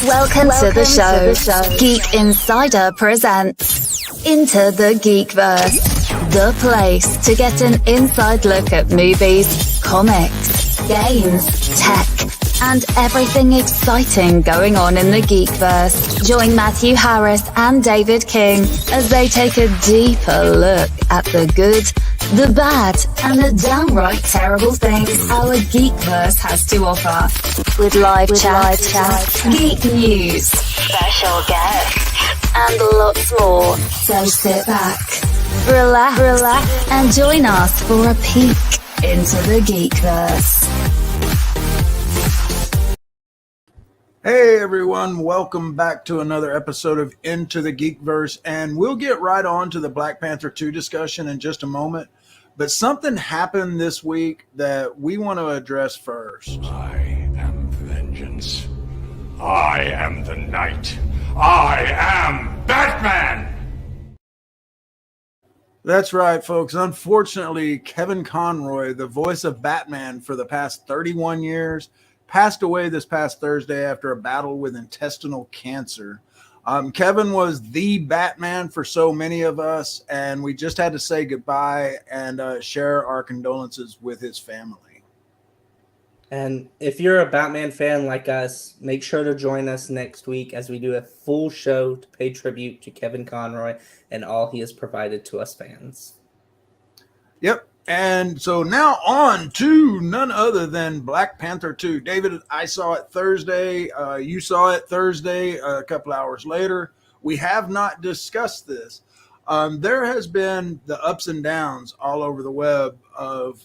Welcome to the show. Geek Insider presents Into the Geekverse, the place to get an inside look at movies, comics, games, tech, and everything exciting going on in the Geekverse. Join Matthew Harris and David King as they take a deeper look at the good, the bad, and the downright terrible things our Geekverse has to offer. With live chat, geek news, special guests, and lots more. So sit back, relax, and join us for a peek into the Geekverse. Hey everyone, welcome back to another episode of Into the Geekverse, and we'll get right on to the Black Panther 2 discussion in just a moment. But something happened this week that we want to address first. I am vengeance. I am the night. I am Batman! That's right, folks. Unfortunately, Kevin Conroy, the voice of Batman for the past 31 years, passed away this past Thursday after a battle with intestinal cancer. Kevin was the Batman for so many of us, and we just had to say goodbye and share our condolences with his family. And if you're a Batman fan like us, make sure to join us next week as we do a full show to pay tribute to Kevin Conroy and all he has provided to us fans. Yep. And so now on to none other than Black Panther 2. David, I saw it Thursday. You saw it Thursday, a couple hours later. We have not discussed this. There has been the ups and downs all over the web of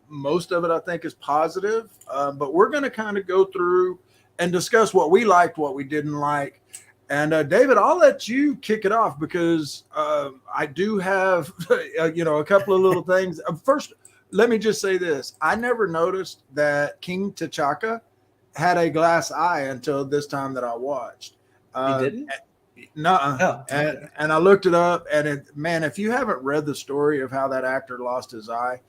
most of it, I think, is positive. But we're going to kind of go through and discuss what we liked, what we didn't like. And David, I'll let you kick it off because I do have, a couple of little things. First, let me just say this. I never noticed that King T'Chaka had a glass eye until this time that I watched. You didn't? No. Oh, okay. And I looked it up. And, if you haven't read the story of how that actor lost his eye,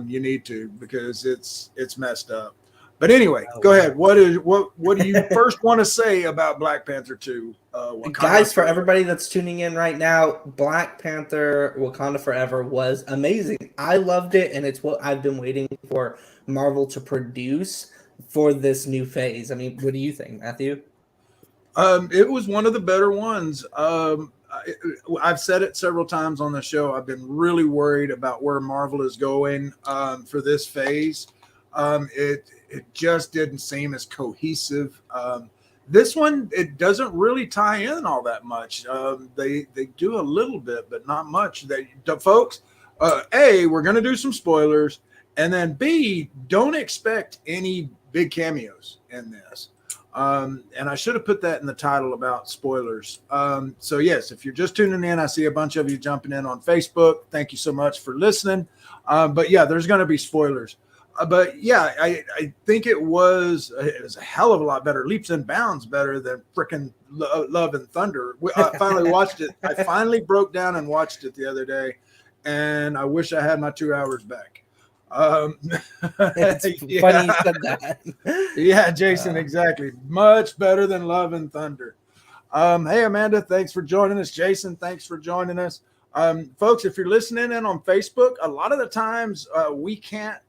you need to because it's messed up. But anyway, go ahead. What do you first want to say about Black Panther 2? Guys, for everybody that's tuning in right now, Black Panther Wakanda Forever was amazing. I loved it, and it's what I've been waiting for Marvel to produce for this new phase. I mean, what do you think, Matthew? It was one of the better ones. I've said it several times on the show. I've been really worried about where Marvel is going for this phase. It just didn't seem as cohesive. This one, it doesn't really tie in all that much. They do a little bit, but not much. Folks, A, we're going to do some spoilers, and then B, don't expect any big cameos in this. And I should have put that in the title about spoilers. So yes, if you're just tuning in, I see a bunch of you jumping in on Facebook. Thank you so much for listening. But yeah, there's going to be spoilers. But yeah, I think it was a hell of a lot better, leaps and bounds better than frickin' Love and Thunder. I finally watched it. I finally broke down and watched it the other day, and I wish I had my 2 hours back. It's funny you said that. Yeah, Jason, exactly. Much better than Love and Thunder. Hey, Amanda, thanks for joining us. Jason, thanks for joining us. Folks, if you're listening in on Facebook, a lot of the times we can't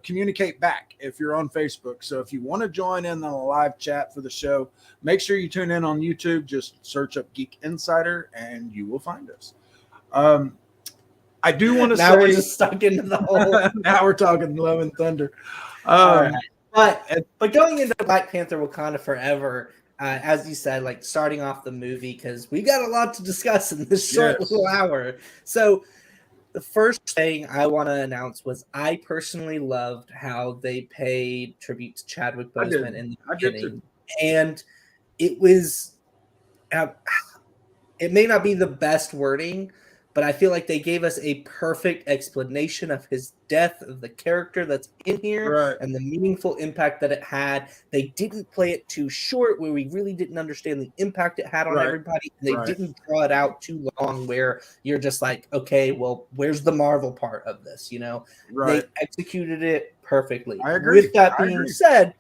communicate back if you're on Facebook. So if you want to join in on a live chat for the show, make sure you tune in on YouTube. Just search up Geek Insider and you will find us. I do want to say... Now we're just stuck into the hole. Now we're talking Love and Thunder. All right. But going into Black Panther Wakanda Forever, as you said, like starting off the movie, because we got a lot to discuss in this short little hour. So the first thing I want to announce was I personally loved how they paid tribute to Chadwick Boseman in the beginning. And it was, it may not be the best wording, but I feel like they gave us a perfect explanation of his death, of the character that's in here, right, and the meaningful impact that it had. They didn't play it too short, where we really didn't understand the impact it had on everybody. They didn't draw it out too long, where you're just like, okay, well, where's the Marvel part of this? You know, they executed it perfectly. I agree. With that being said,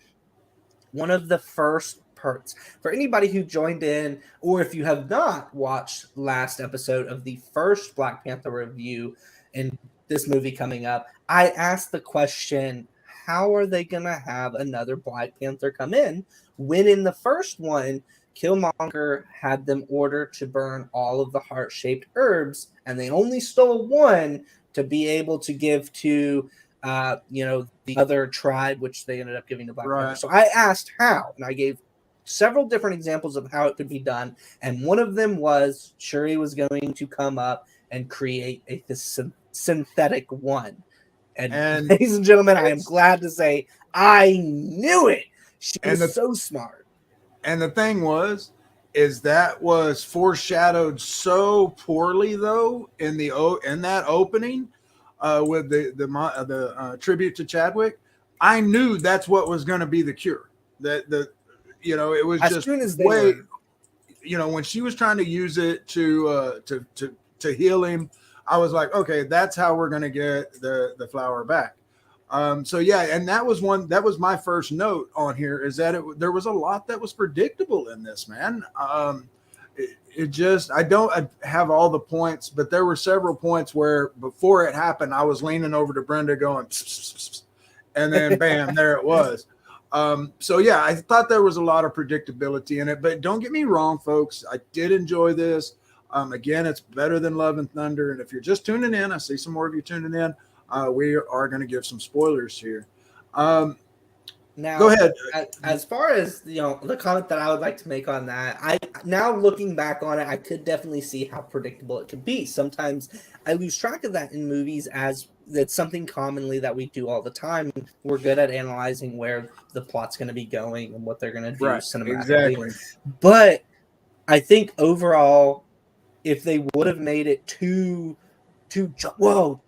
one of the first parts. For anybody who joined in, or if you have not watched last episode of the first Black Panther review and this movie coming up, I asked the question, how are they going to have another Black Panther come in when in the first one, Killmonger had them order to burn all of the heart-shaped herbs, and they only stole one to be able to give to, the other tribe, which they ended up giving to Black Panther. So I asked how, and I gave several different examples of how it could be done, and one of them was Shuri was going to come up and create this synthetic one. And ladies and gentlemen, I am glad to say I knew it. She was so smart. And the thing is that was foreshadowed so poorly, though, in that opening with the tribute to Chadwick. I knew that's what was going to be the cure. It was as just soon as they were, when she was trying to use it to heal him, I was like, okay, that's how we're going to get the flower back. And that was my first note on here, is that there was a lot that was predictable in this, man. I don't have all the points, but there were several points where before it happened, I was leaning over to Brenda going, pss, pss, pss, pss, and then bam, there it was. I thought there was a lot of predictability in it, but don't get me wrong, folks. I did enjoy this. Again, it's better than Love and Thunder. And if you're just tuning in, I see some more of you tuning in. We are going to give some spoilers here. Now, go ahead. As far as the comment that I would like to make on that, now looking back on it, I could definitely see how predictable it could be. Sometimes I lose track of that in movies, as that's something commonly that we do all the time. We're good at analyzing where the plot's going to be going and what they're going to do cinematically. Exactly. But I think overall, if they would have made it too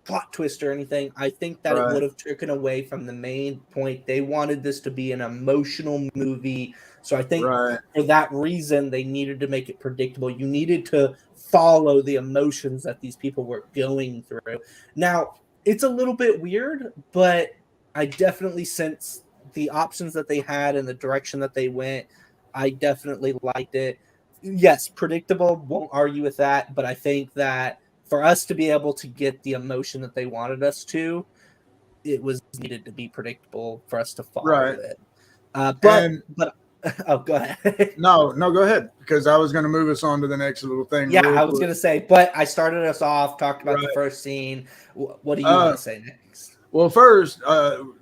plot twist or anything, I think that it would have taken away from the main point. They wanted this to be an emotional movie, so I think for that reason they needed to make it predictable. You needed to follow the emotions that these people were going through. Now, it's a little bit weird, but I definitely sense the options that they had and the direction that they went. I definitely liked it. Yes, predictable, won't argue with that, but I think that for us to be able to get the emotion that they wanted us to, it was needed to be predictable for us to follow it. But go ahead. No, go ahead, because I was going to move us on to the next little thing. Yeah, I was going to say, but I started us off, talked about the first scene. What do you want to say next? Well, first,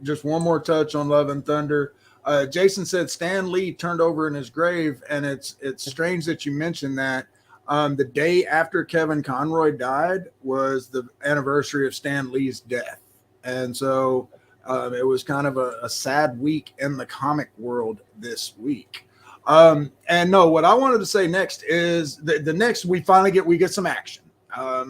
just one more touch on Love and Thunder. Jason said Stan Lee turned over in his grave, and it's strange that you mentioned that. The day after Kevin Conroy died was the anniversary of Stan Lee's death. And so it was kind of a sad week in the comic world this week. What I wanted to say next is the next we get some action.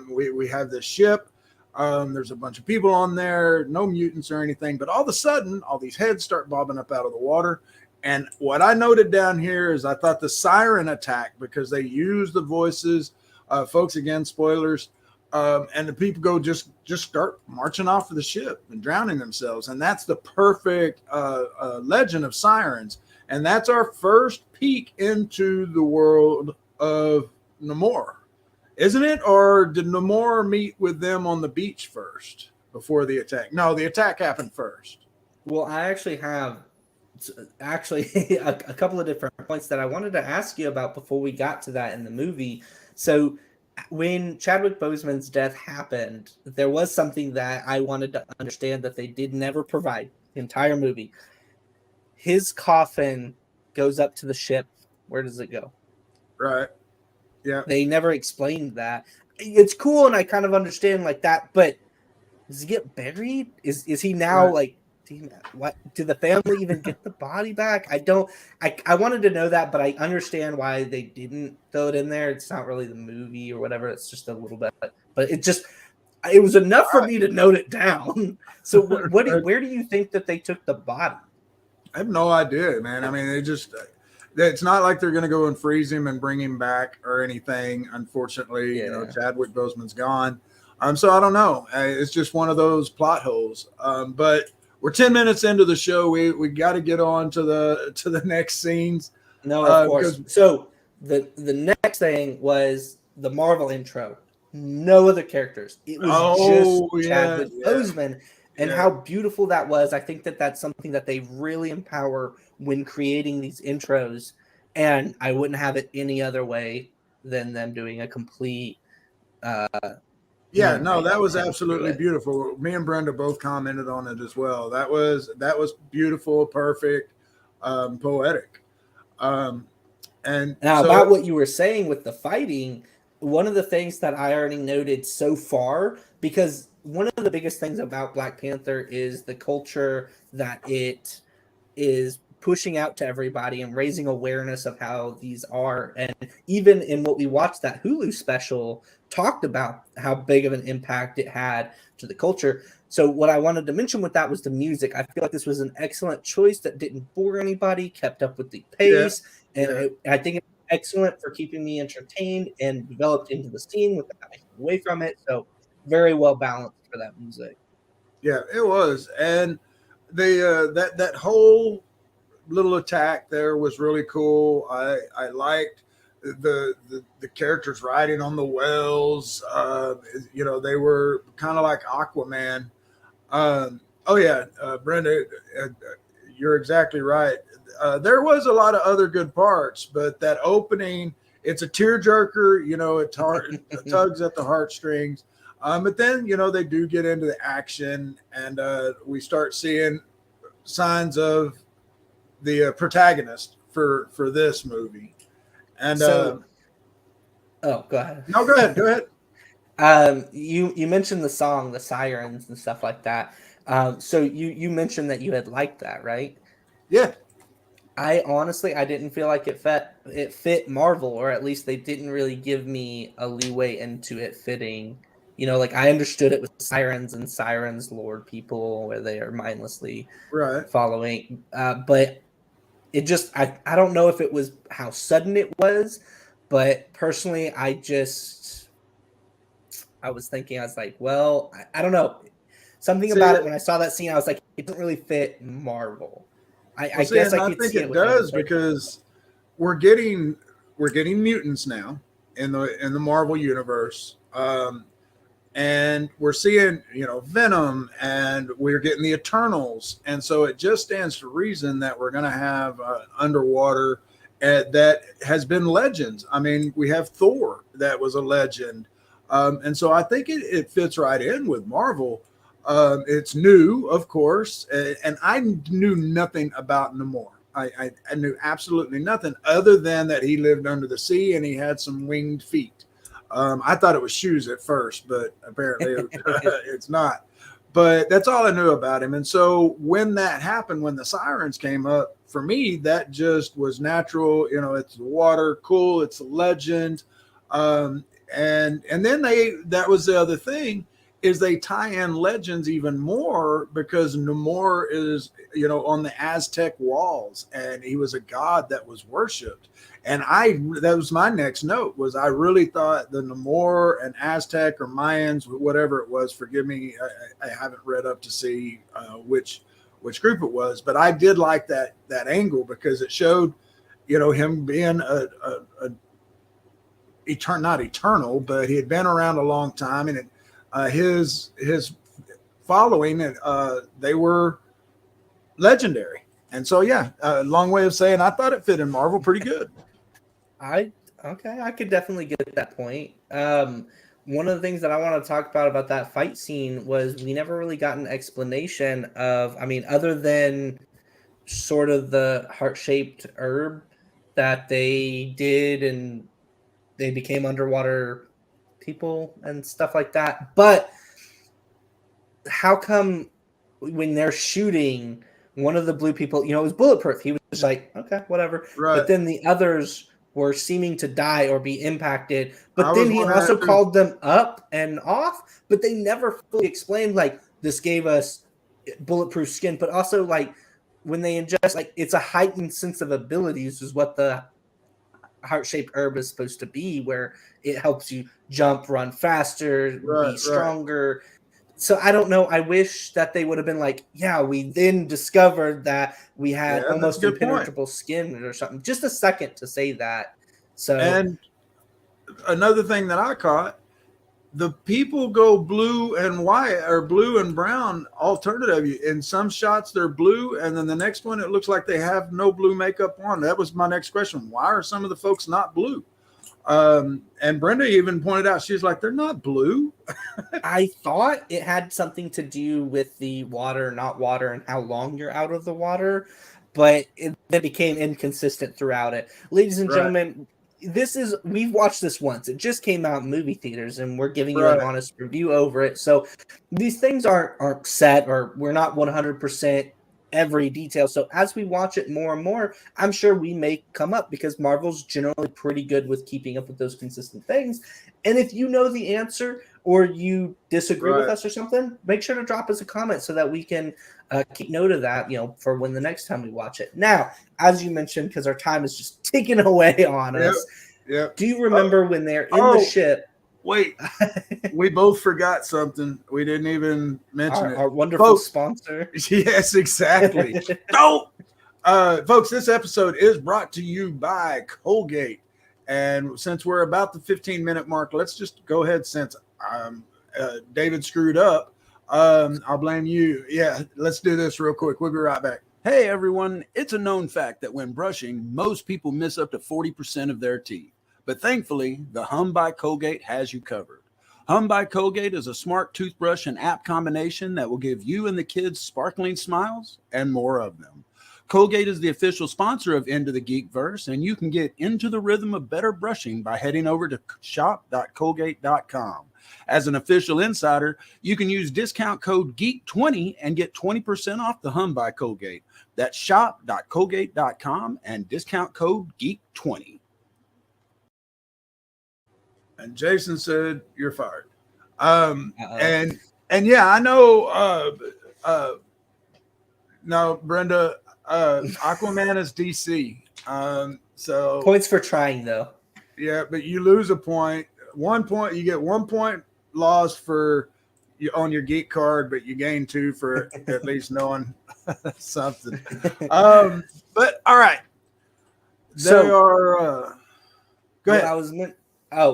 We have this ship. There's a bunch of people on there, no mutants or anything, but all of a sudden, all these heads start bobbing up out of the water. And what I noted down here is I thought the siren attack, because they use the voices, folks, again, spoilers, and the people go just start marching off of the ship and drowning themselves. And that's the perfect legend of sirens. And that's our first peek into the world of Namor, isn't it? Or did Namor meet with them on the beach first before the attack? No, the attack happened first. Well, I actually have a couple of different points that I wanted to ask you about before we got to that in the movie. So when Chadwick Boseman's death happened, there was something that I wanted to understand that they did never provide the entire movie. His coffin goes up to the ship. Where does it go? Right. Yeah. They never explained that. It's cool, and I kind of understand like that, but does he get buried? Is he now like, what, did the family even get the body back? I wanted to know that, but I understand why they didn't throw it in there. It's not really the movie or whatever. It's just a little bit, but it was enough for me to note it down. So where do you think that they took the body? I have no idea, man. I mean, it's not like they're going to go and freeze him and bring him back or anything. Unfortunately, Chadwick Boseman's gone. So I don't know. It's just one of those plot holes. But we're 10 minutes into the show. We got to get on to the next scenes. No, of course. Because So the next thing was the Marvel intro. No other characters. It was just yeah, Chadwick Boseman, and yeah, how beautiful that was. I think that that's something that they really empower when creating these intros, and I wouldn't have it any other way than them doing a complete yeah. No, memory that of was him through absolutely it. beautiful. Me and Brenda both commented on it as well. That was beautiful, perfect, poetic. Um, and Now, so about what you were saying with the fighting, one of the things that I already noted so far, because one of the biggest things about Black Panther is the culture that it is pushing out to everybody and raising awareness of how these are. And even in what we watched, that Hulu special talked about how big of an impact it had to the culture. So what I wanted to mention with that was the music. I feel like this was an excellent choice that didn't bore anybody, kept up with the yeah, pace, and yeah, I think it's excellent for keeping me entertained and developed into the scene without taking away from it. So very well balanced for that music. yeah. It was, and that whole little attack there was really cool. I liked the characters riding on the wells. They were kind of like Aquaman. Oh yeah, Brenda, you're exactly right. There was a lot of other good parts, but that opening, it's a tearjerker. It tugs at the heartstrings. But then they do get into the action, and we start seeing signs of the protagonist for this movie. And So, oh, go ahead. no, go ahead, go ahead. You mentioned the song, the sirens and stuff like that. So you mentioned that you had liked that, right? Yeah, I honestly I didn't feel like it fit Marvel, or at least they didn't really give me a leeway into it fitting. Like I understood it was sirens and sirens lord people where they are mindlessly right. following, but it just I don't know if it was how sudden it was, but personally I was thinking, I was like, well, I don't know. Something See, about it when I saw that scene, I was like, it doesn't really fit Marvel. I see, guess and I I could think see it it with other does characters. because we're getting we're getting mutants now in the Marvel universe. And we're seeing Venom, and we're getting the Eternals, and so it just stands to reason that we're going to have underwater that has been legends. I mean, we have Thor that was a legend, and so I think it fits right in with Marvel. It's new, of course, and I knew nothing about Namor. I knew absolutely nothing other than that he lived under the sea and he had some winged feet. I thought it was shoes at first, but apparently it's not. But that's all I knew about him. And so when that happened, when the sirens came up, for me, that just was natural. It's the water, cool. It's a legend. And then that was the other thing is they tie in legends even more because Namor is, on the Aztec walls, and he was a god that was worshipped. And that was my next note was I really thought the Namor and Aztec or Mayans, whatever it was, forgive me, I haven't read up to see which group it was, but I did like that angle because it showed, him being not eternal, but he had been around a long time, and his following, they were legendary. And so, yeah, a long way of saying I thought it fit in Marvel pretty good. I could definitely get that point. One of the things that I want to talk about that fight scene was we never really got an explanation of, I mean, other than sort of the heart-shaped herb that they did and they became underwater people and stuff like that. But how come when they're shooting, one of the blue people, it was bulletproof. He was just like, okay, whatever. Right. But then the others were seeming to die or be impacted. I But was then he wondering also that too. called them up and off, but they never fully explained, like, this gave us bulletproof skin, but also, like, when they ingest, like, it's a heightened sense of abilities is what the heart-shaped herb is supposed to be, where it helps you jump, run faster, be Right. stronger. So I don't know. I wish that they would have been like, yeah, we then discovered that we had almost impenetrable skin or something. Just a second to say that. So, and another thing that I caught, the people go blue and white or blue and brown alternative. In some shots they're blue, and then the next one it looks like they have no blue makeup on. That was my next question. Why are some of the folks not blue? And Brenda even pointed out, she's like, they're not blue. I thought it had something to do with the water, not water, and how long you're out of the water, but it became inconsistent throughout it. Ladies and gentlemen, we've watched this once. It just came out in movie theaters, and we're giving you an honest review over it. So these things aren't set, or we're not 100% every detail. So as we watch it more and more, I'm sure we may come up, because Marvel's generally pretty good with keeping up with those consistent things. And if you know the answer or you disagree with us or something, make sure to drop us a comment so that we can keep note of that, for when the next time we watch it. Now, as you mentioned, because our time is just ticking away on us, do you remember when they're in the ship? Wait, we both forgot something. We didn't even mention it. Our wonderful sponsor. Yes, exactly. Folks, this episode is brought to you by Colgate. And since we're about the 15-minute mark, let's just go ahead, since David screwed up. I'll blame you. Yeah, let's do this real quick. We'll be right back. Hey, everyone. It's a known fact that when brushing, most people miss up to 40% of their teeth. But thankfully, the Hum by Colgate has you covered. Hum by Colgate is a smart toothbrush and app combination that will give you and the kids sparkling smiles and more of them. Colgate is the official sponsor of Into the Geekverse, and you can get into the rhythm of better brushing by heading over to shop.colgate.com. As an official insider, you can use discount code GEEK20 and get 20% off the Hum by Colgate. That's shop.colgate.com and discount code GEEK20. And Jason said, "You're fired." And yeah, I know. No, Brenda, Aquaman is DC. So points for trying, though. Yeah, but you lose a point. 1 point, you get 1 point lost for you on your geek card, but you gain 2 for at least knowing something. But all right, they are. Go ahead.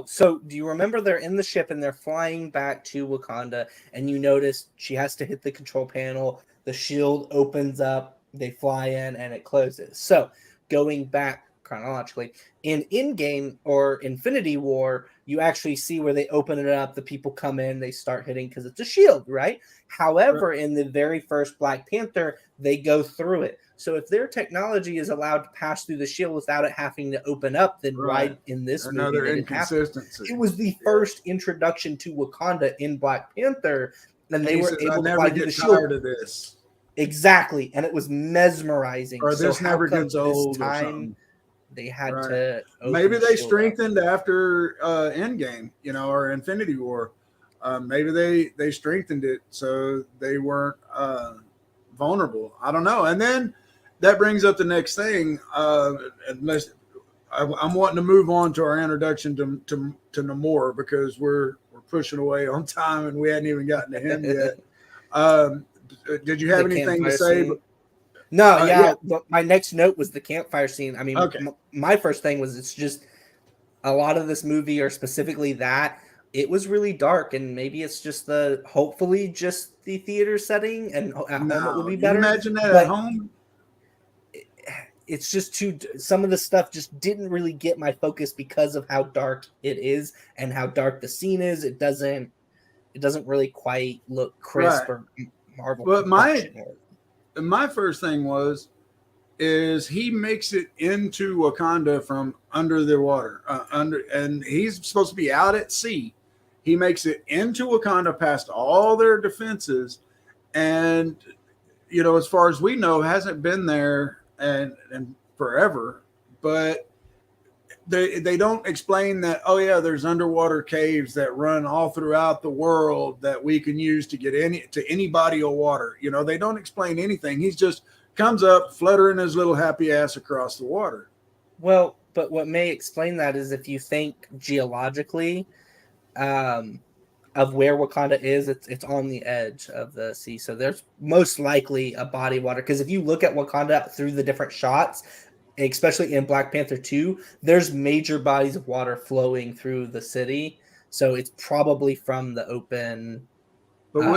So do you remember they're in the ship and they're flying back to Wakanda, and you notice she has to hit the control panel, the shield opens up, they fly in, and it closes. So going back chronologically, in Endgame or Infinity War, you actually see where they open it up, the people come in, they start hitting because it's a shield, right? However, in the very first Black Panther, they go through it. So if their technology is allowed to pass through the shield without it having to open up, then why in this movie did it happen? It was the first introduction to Wakanda in Black Panther, and they were able to fly through the shield. Tired of this. Exactly, and it was mesmerizing. Or this never gets old. Or something. They had to. Maybe they strengthened after Endgame, or Infinity War. Maybe they strengthened it so they weren't vulnerable. I don't know. And then that brings up the next thing. Unless I'm wanting to move on to our introduction to Namor, because we're pushing away on time and we hadn't even gotten to him yet. Did you have anything to say? No, but my next note was the campfire scene. I mean, my first thing was it's just a lot of this movie, or specifically that, it was really dark, and maybe it's just hopefully just the theater setting, and at home it would be better. Imagine that at home. It's just some of the stuff just didn't really get my focus because of how dark it is and how dark the scene is. It doesn't really quite look crisp or Marvel. But my first thing is he makes it into Wakanda from under the water, and he's supposed to be out at sea. He makes it into Wakanda past all their defenses, and as far as we know, hasn't been there and forever. But they don't explain that. Oh yeah, there's underwater caves that run all throughout the world that we can use to get to any body of water. They don't explain anything. He's just comes up, fluttering his little happy ass across the water. Well, but what may explain that is if you think geologically, of where Wakanda is, it's on the edge of the sea. So there's most likely a body of water. Because if you look at Wakanda through the different shots, especially in Black Panther 2, there's major bodies of water flowing through the city. So it's probably from the open. But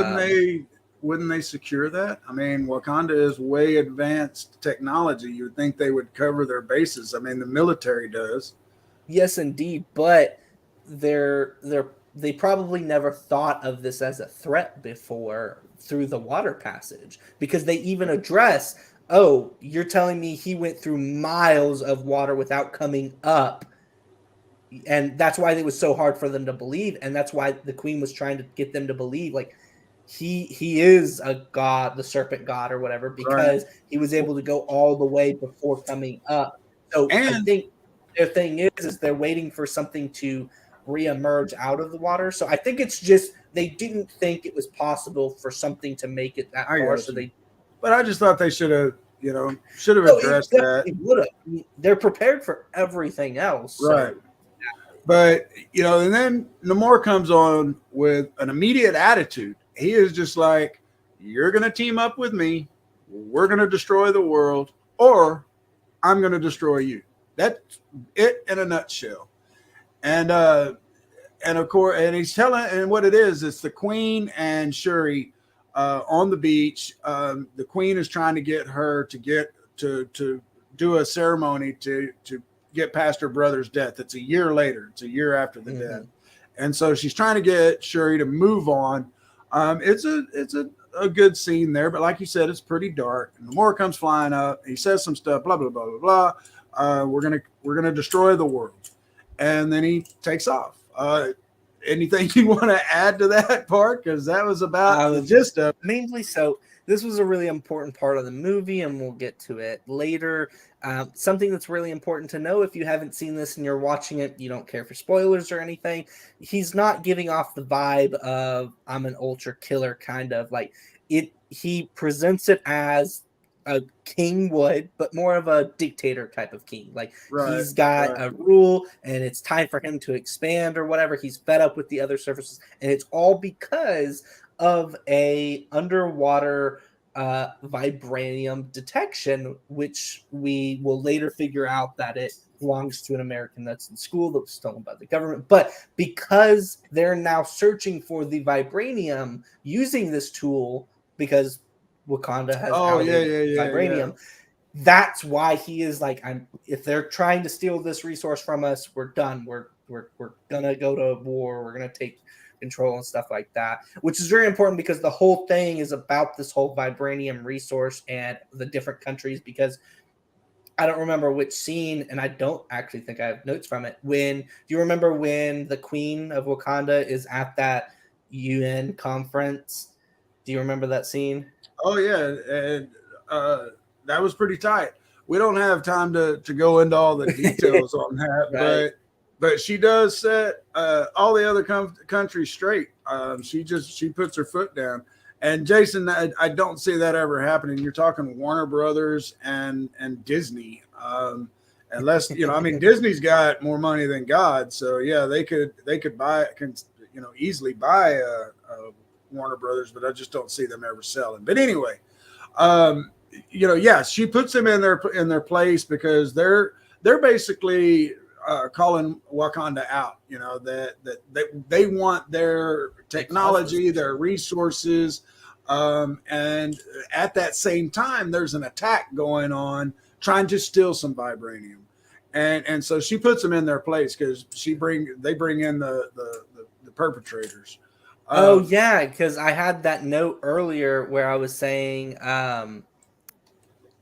wouldn't they secure that? I mean, Wakanda is way advanced technology. You would think they would cover their bases. I mean, the military does. Yes, indeed, but they probably never thought of this as a threat before through the water passage, because they even address, oh, you're telling me he went through miles of water without coming up, and that's why it was so hard for them to believe, and that's why the queen was trying to get them to believe, like, he is a god, the serpent god or whatever, because he was able to go all the way before coming up. So I think their thing is they're waiting for something to reemerge out of the water. So I think it's just they didn't think it was possible for something to make it that far. So but I just thought they should have addressed that. Would have. They're prepared for everything else. So. Right. But, and then Namor comes on with an immediate attitude. He is just like, you're going to team up with me. We're going to destroy the world, or I'm going to destroy you. That's it in a nutshell. And of course, and he's telling, and what it is, it's the Queen and Shuri on the beach. The Queen is trying to get her to do a ceremony to get past her brother's death. It's a year later. It's a year after the death. And so she's trying to get Shuri to move on. It's a good scene there, but like you said, it's pretty dark. And Namor comes flying up. He says some stuff, blah, blah, blah, blah, blah. We're gonna destroy the world. And then he takes off. Anything you want to add to that part? Because that was about the gist of it. Mainly so. This was a really important part of the movie, and we'll get to it later. Something that's really important to know if you haven't seen this and you're watching it, you don't care for spoilers or anything. He's not giving off the vibe of I'm an ultra killer kind of like it. He presents it as a king would, but more of a dictator type of king. Like he's got a rule and it's time for him to expand or whatever. He's fed up with the other surfaces, and it's all because of a underwater vibranium detection, which we will later figure out that it belongs to an American that's in school that was stolen by the government. But because they're now searching for the vibranium using this tool, because Wakanda has vibranium. Yeah. That's why he is like, if they're trying to steal this resource from us, we're done. We're gonna go to war. We're gonna take control and stuff like that, which is very important because the whole thing is about this whole vibranium resource and the different countries. Because I don't remember which scene, and I don't actually think I have notes from it. Do you remember when the Queen of Wakanda is at that UN conference? Do you remember that scene? Oh yeah, and that was pretty tight. We don't have time to go into all the details on that, but she does set all the other countries straight. She puts her foot down. And Jason, I don't see that ever happening. You're talking Warner Brothers and Disney. Unless Disney's got more money than God, so yeah, they could easily buy Warner Brothers, but I just don't see them ever selling. But anyway, she puts them in their place because they're basically calling Wakanda out. That they want their technology, their resources, and at that same time, there's an attack going on trying to steal some vibranium, and so she puts them in their place because they bring in the perpetrators. Because I had that note earlier where I was saying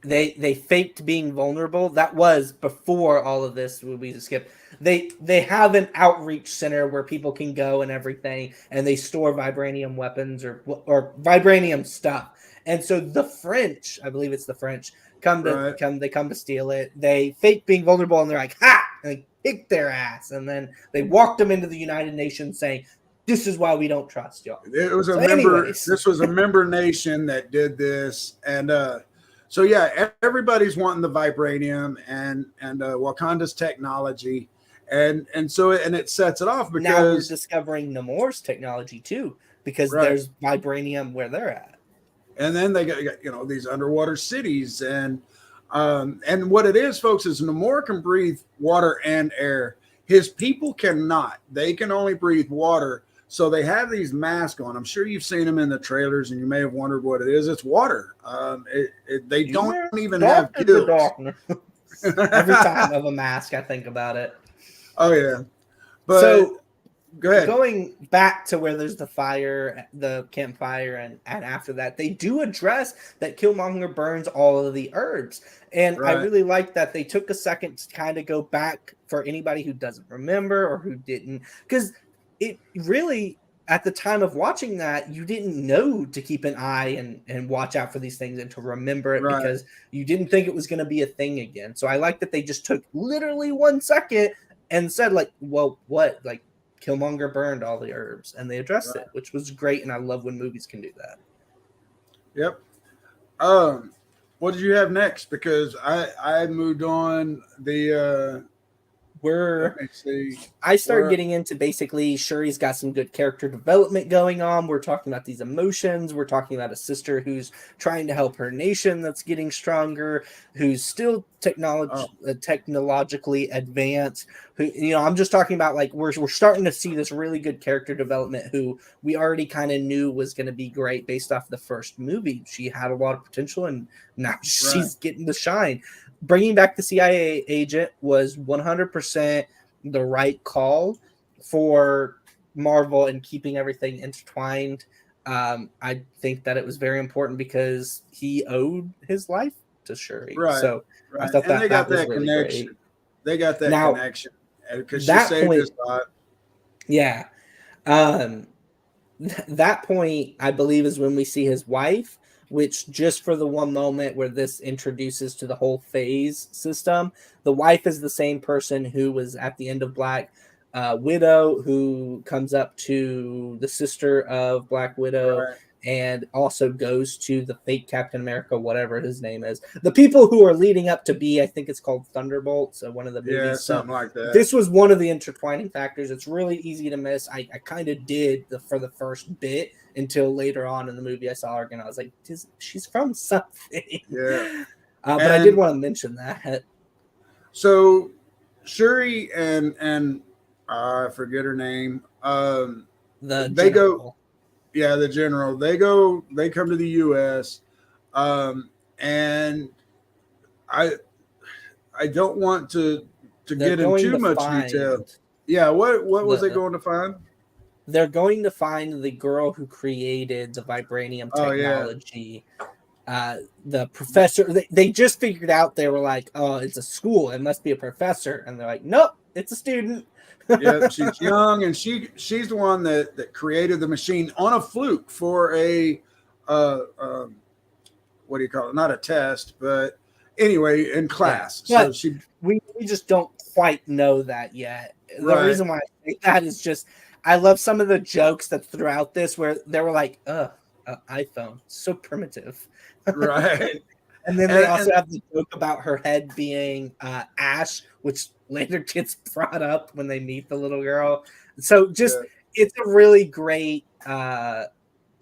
they faked being vulnerable. That was before all of this. We just skipped. They have an outreach center where people can go and everything, and they store vibranium weapons or vibranium stuff. And so the French, I believe it's the French, come to steal it. They fake being vulnerable, and they're like, ha! And they kick their ass, and then they walked them into the United Nations saying, this is why we don't trust y'all. It was This was a member nation that did this, and so yeah, everybody's wanting the vibranium and Wakanda's technology, and so it sets it off now we're because discovering Namor's technology too, because right. there's vibranium where they're at. And then they got these underwater cities and what it is, folks, is Namor can breathe water and air. His people cannot. They can only breathe water. So they have these masks on. I'm sure you've seen them in the trailers, and you may have wondered what it is. It's water. They don't even have gills. Every time of a mask, I think about it. Oh yeah, but so go ahead. Going back to where there's the fire, the campfire, and after that, they do address that Killmonger burns all of the herbs. And I really like that they took a second to kind of go back for anybody who doesn't remember or who didn't. Because it really, at the time of watching that, you didn't know to keep an eye and watch out for these things and to remember it because you didn't think it was going to be a thing again. So I like that they just took literally 1 second and said, like, well, what? Like, Killmonger burned all the herbs, and they addressed it, which was great, and I love when movies can do that. Yep. What did you have next? Because I moved on the I start getting into basically Shuri's got some good character development going on. We're talking about these emotions. We're talking about a sister who's trying to help her nation that's getting stronger, who's still technologically advanced. Who, I'm just talking about like we're starting to see this really good character development who we already kind of knew was going to be great based off the first movie. She had a lot of potential, and now she's getting the shine. Bringing back the CIA agent was 100% the right call for Marvel and keeping everything intertwined. I think that it was very important because he owed his life to Shuri. So I thought they got that really connection. Great. They got that connection because she saved his life. Yeah. That point, I believe, is when we see his wife, which just for the one moment where this introduces to the whole phase system, the wife is the same person who was at the end of Black Widow, who comes up to the sister of Black Widow and also goes to the fake Captain America, whatever his name is. The people who are leading up to be, I think it's called Thunderbolts, one of the movies. Yeah, something like that. This was one of the intertwining factors. It's really easy to miss. I kind of did for the first bit until later on in the movie I saw her and I was like, she's from something. Yeah. But I did want to mention that. So Shuri and I forget her name. They go. Yeah, the general. They come to the U.S. And I don't want to get in too much detail. Yeah, what was they going to find? They're going to find the girl who created the vibranium technology. The professor, they just figured out, they were like, oh, it's a school, it must be a professor. And they're like, nope, it's a student. Yeah, she's young, and she's the one that created the machine on a fluke for a what do you call it? Not a test, but anyway, in class. Yeah, so we just don't quite know that yet. The reason why I say that is just I love some of the jokes that throughout this where they were like, iPhone, so primitive. Right. And then they also have the joke about her head being ash, which later gets brought up when they meet the little girl. So it's a really great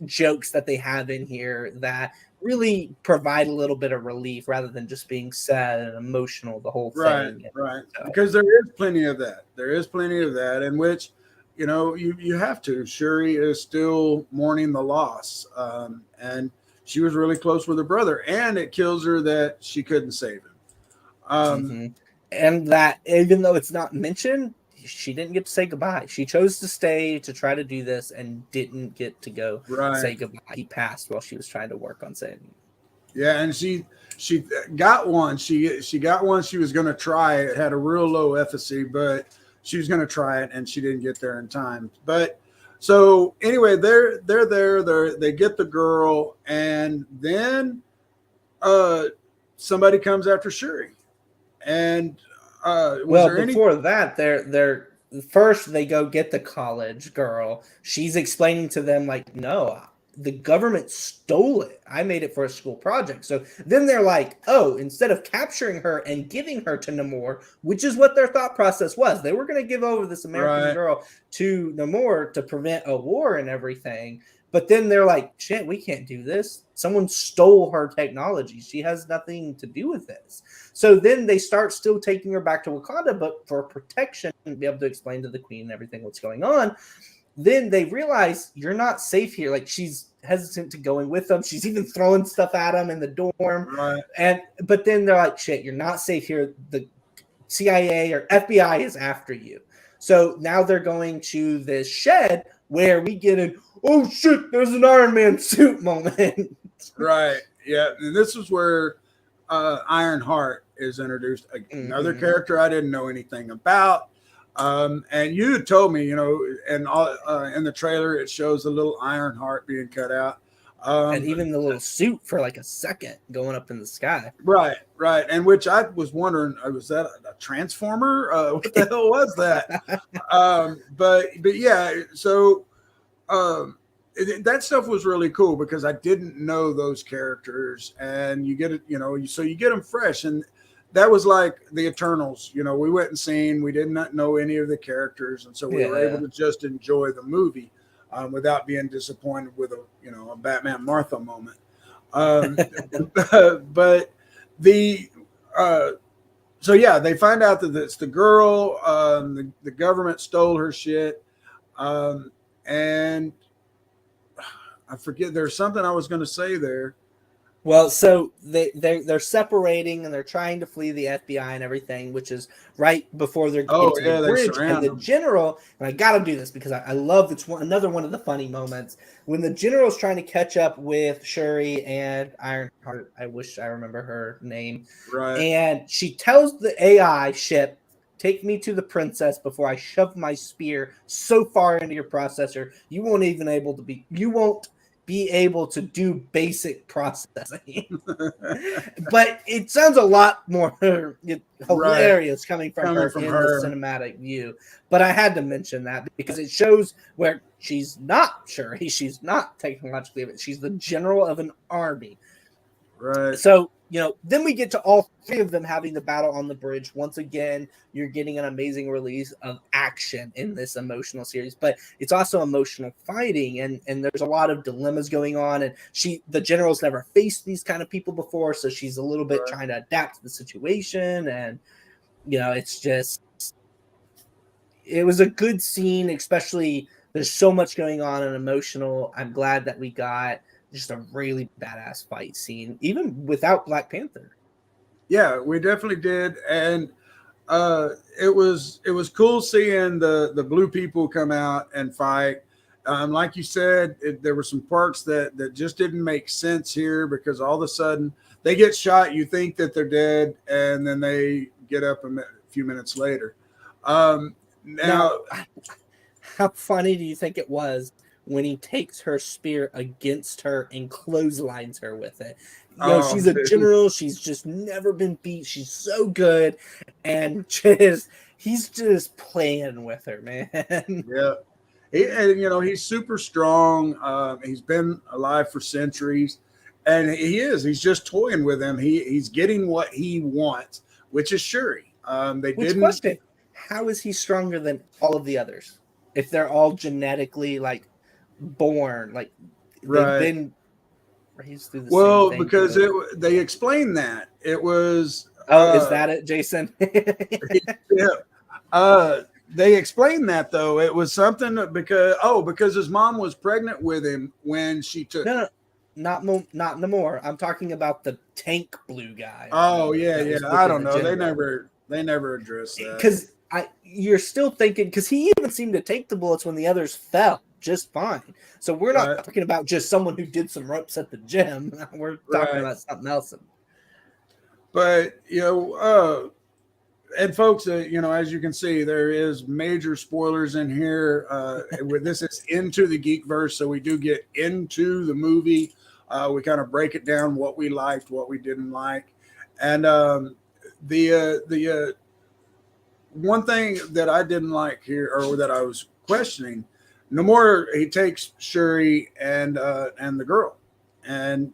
jokes that they have in here that really provide a little bit of relief rather than just being sad and emotional the whole thing. Right. Because there is plenty of that. There is plenty of that in which, you have to. Shuri is still mourning the loss. And she was really close with her brother, and it kills her that she couldn't save him. And that even though it's not mentioned, she didn't get to say goodbye. She chose to stay to try to do this and didn't get to go say goodbye. He passed while she was trying to work on saving. Yeah, and she got one. She got one. She was going to try. It had a real low efficacy, but she was going to try it, and she didn't get there in time. But so anyway, they're there. They get the girl, and then somebody comes after Shuri. And before that, they're first they go get the college girl. She's explaining to them like, no, the government stole it. I made it for a school project. So then they're like, oh, instead of capturing her and giving her to Namor, which is what their thought process was, they were going to give over this American girl to Namor to prevent a war and everything. But then they're like, shit, we can't do this. Someone stole her technology. She has nothing to do with this. So then they start still taking her back to Wakanda, but for protection, and be able to explain to the queen and everything what's going on. Then they realize you're not safe here. Like, she's hesitant to going with them. She's even throwing stuff at them in the dorm. Right. But then they're like, shit, you're not safe here. The CIA or FBI is after you. So now they're going to this shed where we get an, oh shit, there's an Iron Man suit moment. Right. Yeah. And this is where Ironheart is introduced. Another character I didn't know anything about. And you had told me, you know, and in the trailer, it shows a little Ironheart being cut out. And even the little suit for like a second going up in the sky. Right, right. And which I was wondering, was that a transformer? What the hell was that? But yeah, so that stuff was really cool because I didn't know those characters, and you get it, you know, so you get them fresh. And that was like the Eternals, you know, we went and seen, we did not know any of the characters. And so we were able to just enjoy the movie without being disappointed with a Batman Martha moment. But so yeah, they find out that it's the girl, the government stole her shit. And I forget, there's something I was going to say there. Well, so they're separating and they're trying to flee the FBI and everything, which is right before they're getting to the bridge. And the general, and I got to do this because I love it's another one of the funny moments when the general's trying to catch up with Shuri and Ironheart. I wish I remember her name. Right. And she tells the AI ship, take me to the princess before I shove my spear so far into your processor, you won't be able to do basic processing. But it sounds a lot more hilarious coming from her in the cinematic view. But I had to mention that because it shows where she's not Shuri, she's not technologically, but she's the general of an army. Right. So, you know, then we get to all three of them having the battle on the bridge. Once again, you're getting an amazing release of action in this emotional series, but it's also emotional fighting, and there's a lot of dilemmas going on. And the general's never faced these kind of people before, so she's a little bit trying to adapt to the situation. And, you know, it was a good scene, especially there's so much going on and emotional. I'm glad that we got just a really badass fight scene, even without Black Panther. Yeah, we definitely did, and it was cool seeing the blue people come out and fight. Like you said, there were some parts that just didn't make sense here because all of a sudden they get shot. You think that they're dead, and then they get up a few minutes later. Now, how funny do you think it was when he takes her spear against her and clotheslines her with it? You know, she's a general. She's just never been beat. She's so good. And he's just playing with her, man. Yeah. And, you know, he's super strong. He's been alive for centuries. And he's just toying with him. He's getting what he wants, which is Shuri. Question, how is he stronger than all of the others? If they're all genetically, like, born, like they've been raised through the same thing. Because they explained that it was is that it, Jason? Yeah. They explained that though it was something because his mom was pregnant with him when she took not Namor. I'm talking about the tank blue guy. I don't know, they never addressed that because you're still thinking, because he even seemed to take the bullets when the others fell just fine. So we're not talking about just someone who did some ropes at the gym. We're talking about something else. But, you know, and folks, you know, as you can see, there is major spoilers in here. This is into the Geekverse, so we do get into the movie. We kind of break it down, what we liked, what we didn't like. And the one thing that I didn't like here, or that I was questioning, Namor, he takes Shuri and the girl, and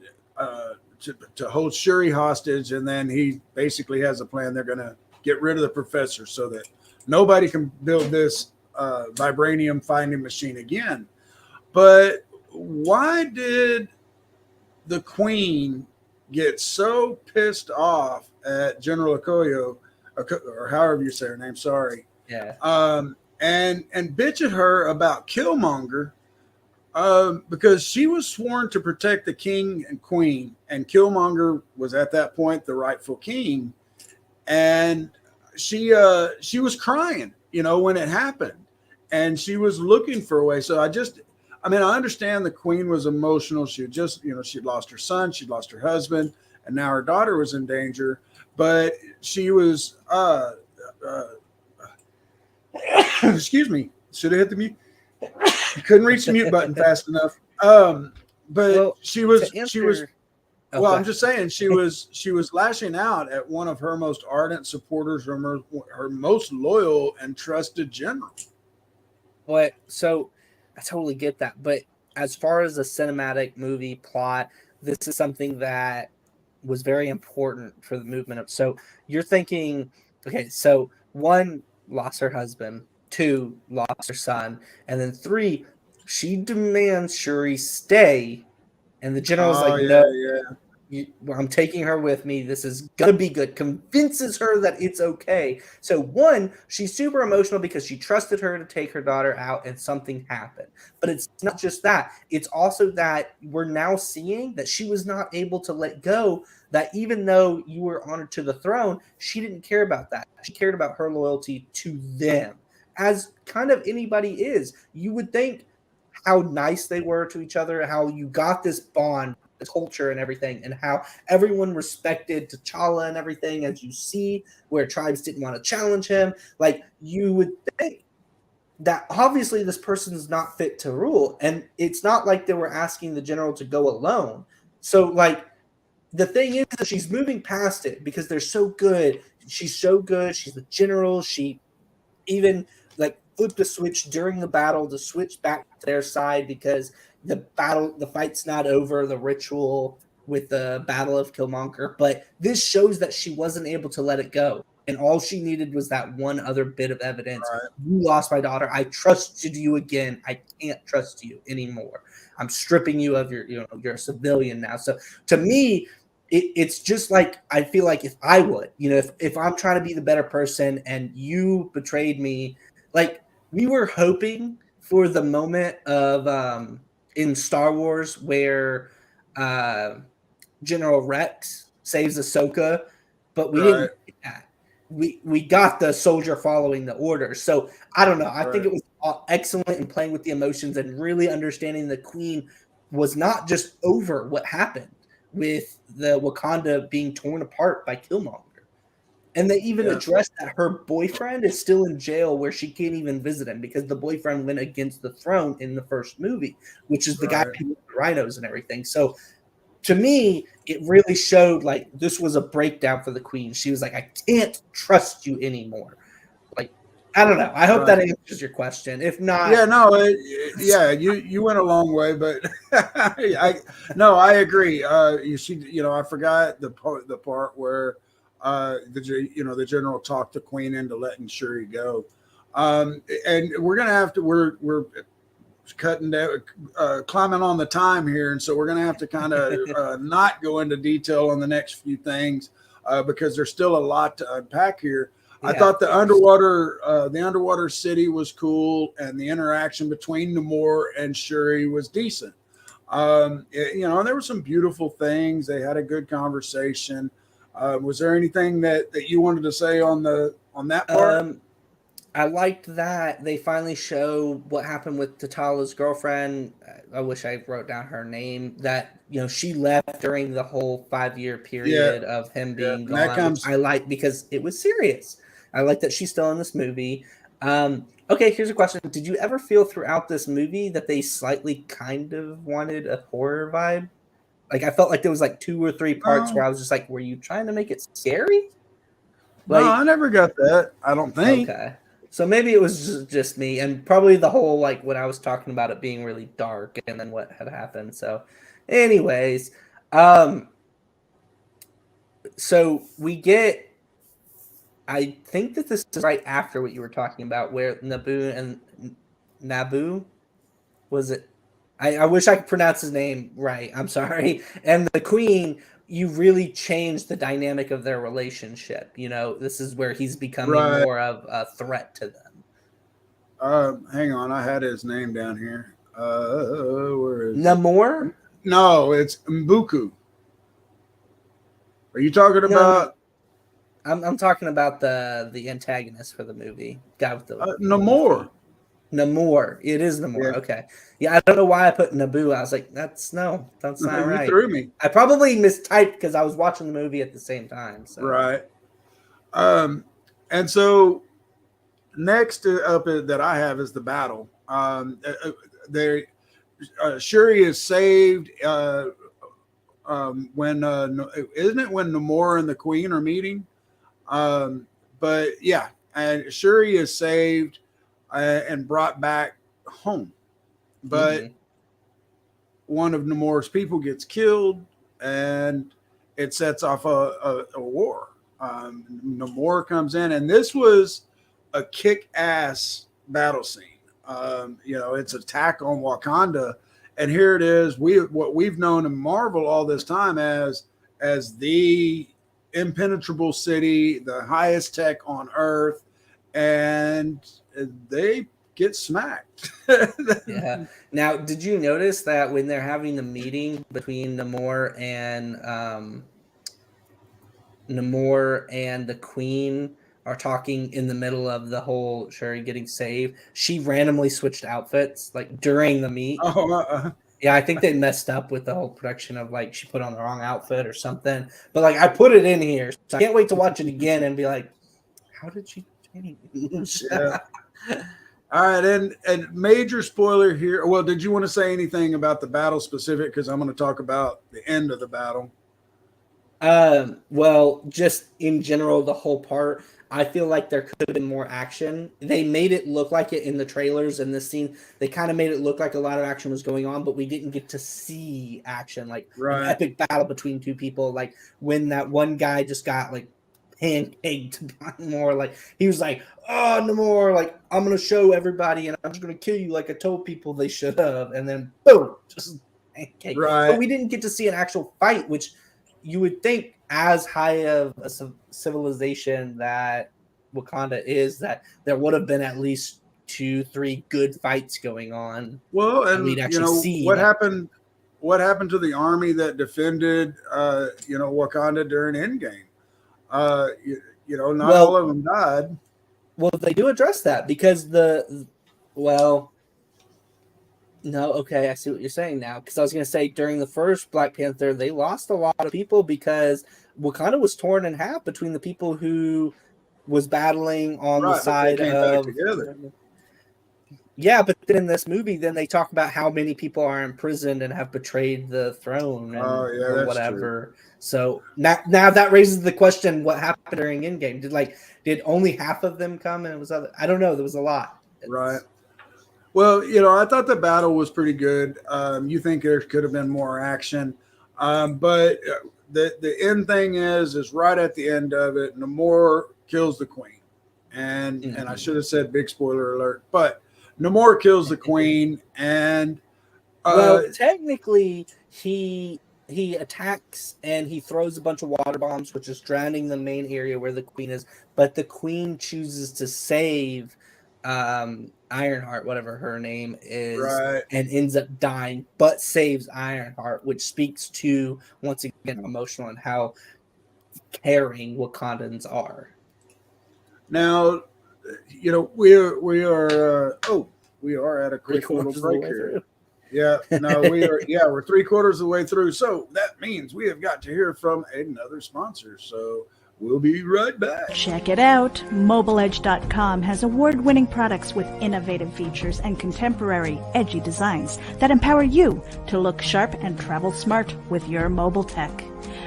to hold Shuri hostage, and then he basically has a plan. They're going to get rid of the professor so that nobody can build this vibranium finding machine again. But why did the Queen get so pissed off at General Okoye, or however you say her name? Sorry. Yeah. And bitch at her about Killmonger, because she was sworn to protect the king and queen, and Killmonger was at that point the rightful king, and she was crying, when it happened, and she was looking for a way. So I understand the queen was emotional. She just, she'd lost her son, she'd lost her husband, and now her daughter was in danger. But she was, excuse me, should have hit the mute. Couldn't reach the mute button fast enough. But she was. Well, I'm just saying she was lashing out at one of her most ardent supporters, her most loyal and trusted general. But so I totally get that. But as far as a cinematic movie plot, this is something that was very important for the movement of. So you're thinking, okay, so 1, lost her husband, 2, lost her son, and then 3, she demands Shuri stay, and the general's no, I'm taking her with me. This is gonna be good. Convinces her that it's okay. So 1, she's super emotional because she trusted her to take her daughter out, and something happened. But it's not just that. It's also that we're now seeing that she was not able to let go. That even though you were honored to the throne, she didn't care about that. She cared about her loyalty to them, as kind of anybody is. You would think how nice they were to each other, how you got this bond, culture and everything, and how everyone respected T'Challa and everything, as you see, where tribes didn't want to challenge him. Like, you would think that obviously this person's not fit to rule, and it's not like they were asking the general to go alone. So, like, the thing is that she's moving past it because they're so good. She's so good. She's the general. She even flipped a switch during the battle to switch back to their side because the fight's not over, the ritual with the Battle of Killmonger. But this shows that she wasn't able to let it go. And all she needed was that one other bit of evidence. Right. You lost my daughter. I trusted you again. I can't trust you anymore. I'm stripping you of you're a civilian now. So to me, it's just like, I feel like if I would, if I'm trying to be the better person and you betrayed me, like, we were hoping for the moment of in Star Wars where General Rex saves Ahsoka, but we didn't get that. We got the soldier following the orders. So I don't know. I think it was excellent in playing with the emotions and really understanding the Queen was not just over what happened with the Wakanda being torn apart by Killmonger. And they even addressed that her boyfriend is still in jail where she can't even visit him because the boyfriend went against the throne in the first movie, which is the guy who with the rhinos and everything. So to me, it really showed like this was a breakdown for the Queen. She was like, I can't trust you anymore. Like, I don't know. I hope that answers your question. If not, you went a long way, but I agree. I forgot the part where the general talked the Queen into letting Shuri go, and we're gonna have to we're cutting down, climbing on the time here, and so we're gonna have to kind of not go into detail on the next few things because there's still a lot to unpack here. Yeah. I thought the underwater city was cool, and the interaction between Namor and Shuri was decent. And there were some beautiful things. They had a good conversation. Was there anything that you wanted to say on that part? I liked that they finally show what happened with T'Challa's girlfriend. I wish I wrote down her name. That she left during the whole 5-year period of him being gone. I like because it was serious. I like that she's still in this movie. Okay, here's a question: did you ever feel throughout this movie that they slightly kind of wanted a horror vibe? Like, I felt like there was like 2 or 3 parts where I was just like, were you trying to make it scary? No, I never got that. I don't think. Okay. So maybe it was just me, and probably the whole like when I was talking about it being really dark, and then what had happened. So, anyways, so we get. I think that this is right after what you were talking about, where Naboo was it? I wish I could pronounce his name right. I'm sorry. And the Queen, you really changed the dynamic of their relationship. You know, this is where he's becoming Right. more of a threat to them. Hang on, I had his name down here. Where is Namor? it? No, it's Mbuku. Are you talking about I'm talking about the antagonist for the movie. Guy with the Namor? Namor. It is Namor. Yeah. Okay. Yeah, I don't know why I put Naboo. I was like, that's not You right. threw me. I probably mistyped because I was watching the movie at the same time. So. Right. And so next up that I have is the battle. Shuri is saved when isn't it when Namor and the Queen are meeting? But yeah, and Shuri is saved and brought back home, but one of Namor's people gets killed, and it sets off a war. Namor comes in, and this was a kick-ass battle scene. It's attack on Wakanda, and here it is. What we've known in Marvel all this time as the impenetrable city, the highest tech on Earth, and they get smacked. Yeah. Now, did you notice that when they're having the meeting between Namor and the Queen are talking in the middle of the whole Shuri getting saved, she randomly switched outfits like during the meet. Yeah, I think they messed up with the whole production of like she put on the wrong outfit or something. But like I put it in here, so I can't wait to watch it again and be like, how did she change? Yeah. All right, and major spoiler here. Well, did you want to say anything about the battle specific? Because I'm going to talk about the end of the battle. Well, just in general, the whole part, I feel like there could have been more action. They made it look like it in the trailers and this scene. They kind of made it look like a lot of action was going on, but we didn't get to see action, like an epic battle between two people. Like when that one guy just got like pancaked by Namor, like he was like, "Oh, Namor, like I'm gonna show everybody, and I'm just gonna kill you, like I told people they should have." And then boom, just pancake. Right. But we didn't get to see an actual fight, which you would think, as high of a civilization that Wakanda is, that there would have been at least 2-3 good fights going on. Well, and we'd actually see what happened. What happened to the army that defended, Wakanda during Endgame? Not all of them died. Well, they do address that because no, okay, I see what you're saying now. Because I was going to say during the first Black Panther, they lost a lot of people because Wakanda was torn in half between the people who was battling on the side of. Yeah, but then in this movie, then they talk about how many people are imprisoned and have betrayed the throne or whatever. True. So now that raises the question: what happened during Endgame? Did only half of them come, and it was other? I don't know. There was a lot. Right. Well, I thought the battle was pretty good. You think there could have been more action, but the end thing is right at the end of it, Namor kills the Queen, and I should have said big spoiler alert, but Namor kills the Queen, and technically he attacks and he throws a bunch of water bombs, which is drowning the main area where the Queen is, but the Queen chooses to save Ironheart, whatever her name is, and ends up dying, but saves Ironheart, which speaks to, once again, emotional and how caring Wakandans are. Now, we are at a quick little break here. Yeah, no, we're 3/4 of the way through. So that means we have got to hear from another sponsor. So We'll be right back. Check it out. MobileEdge.com has award-winning products with innovative features and contemporary, edgy designs that empower you to look sharp and travel smart with your mobile tech.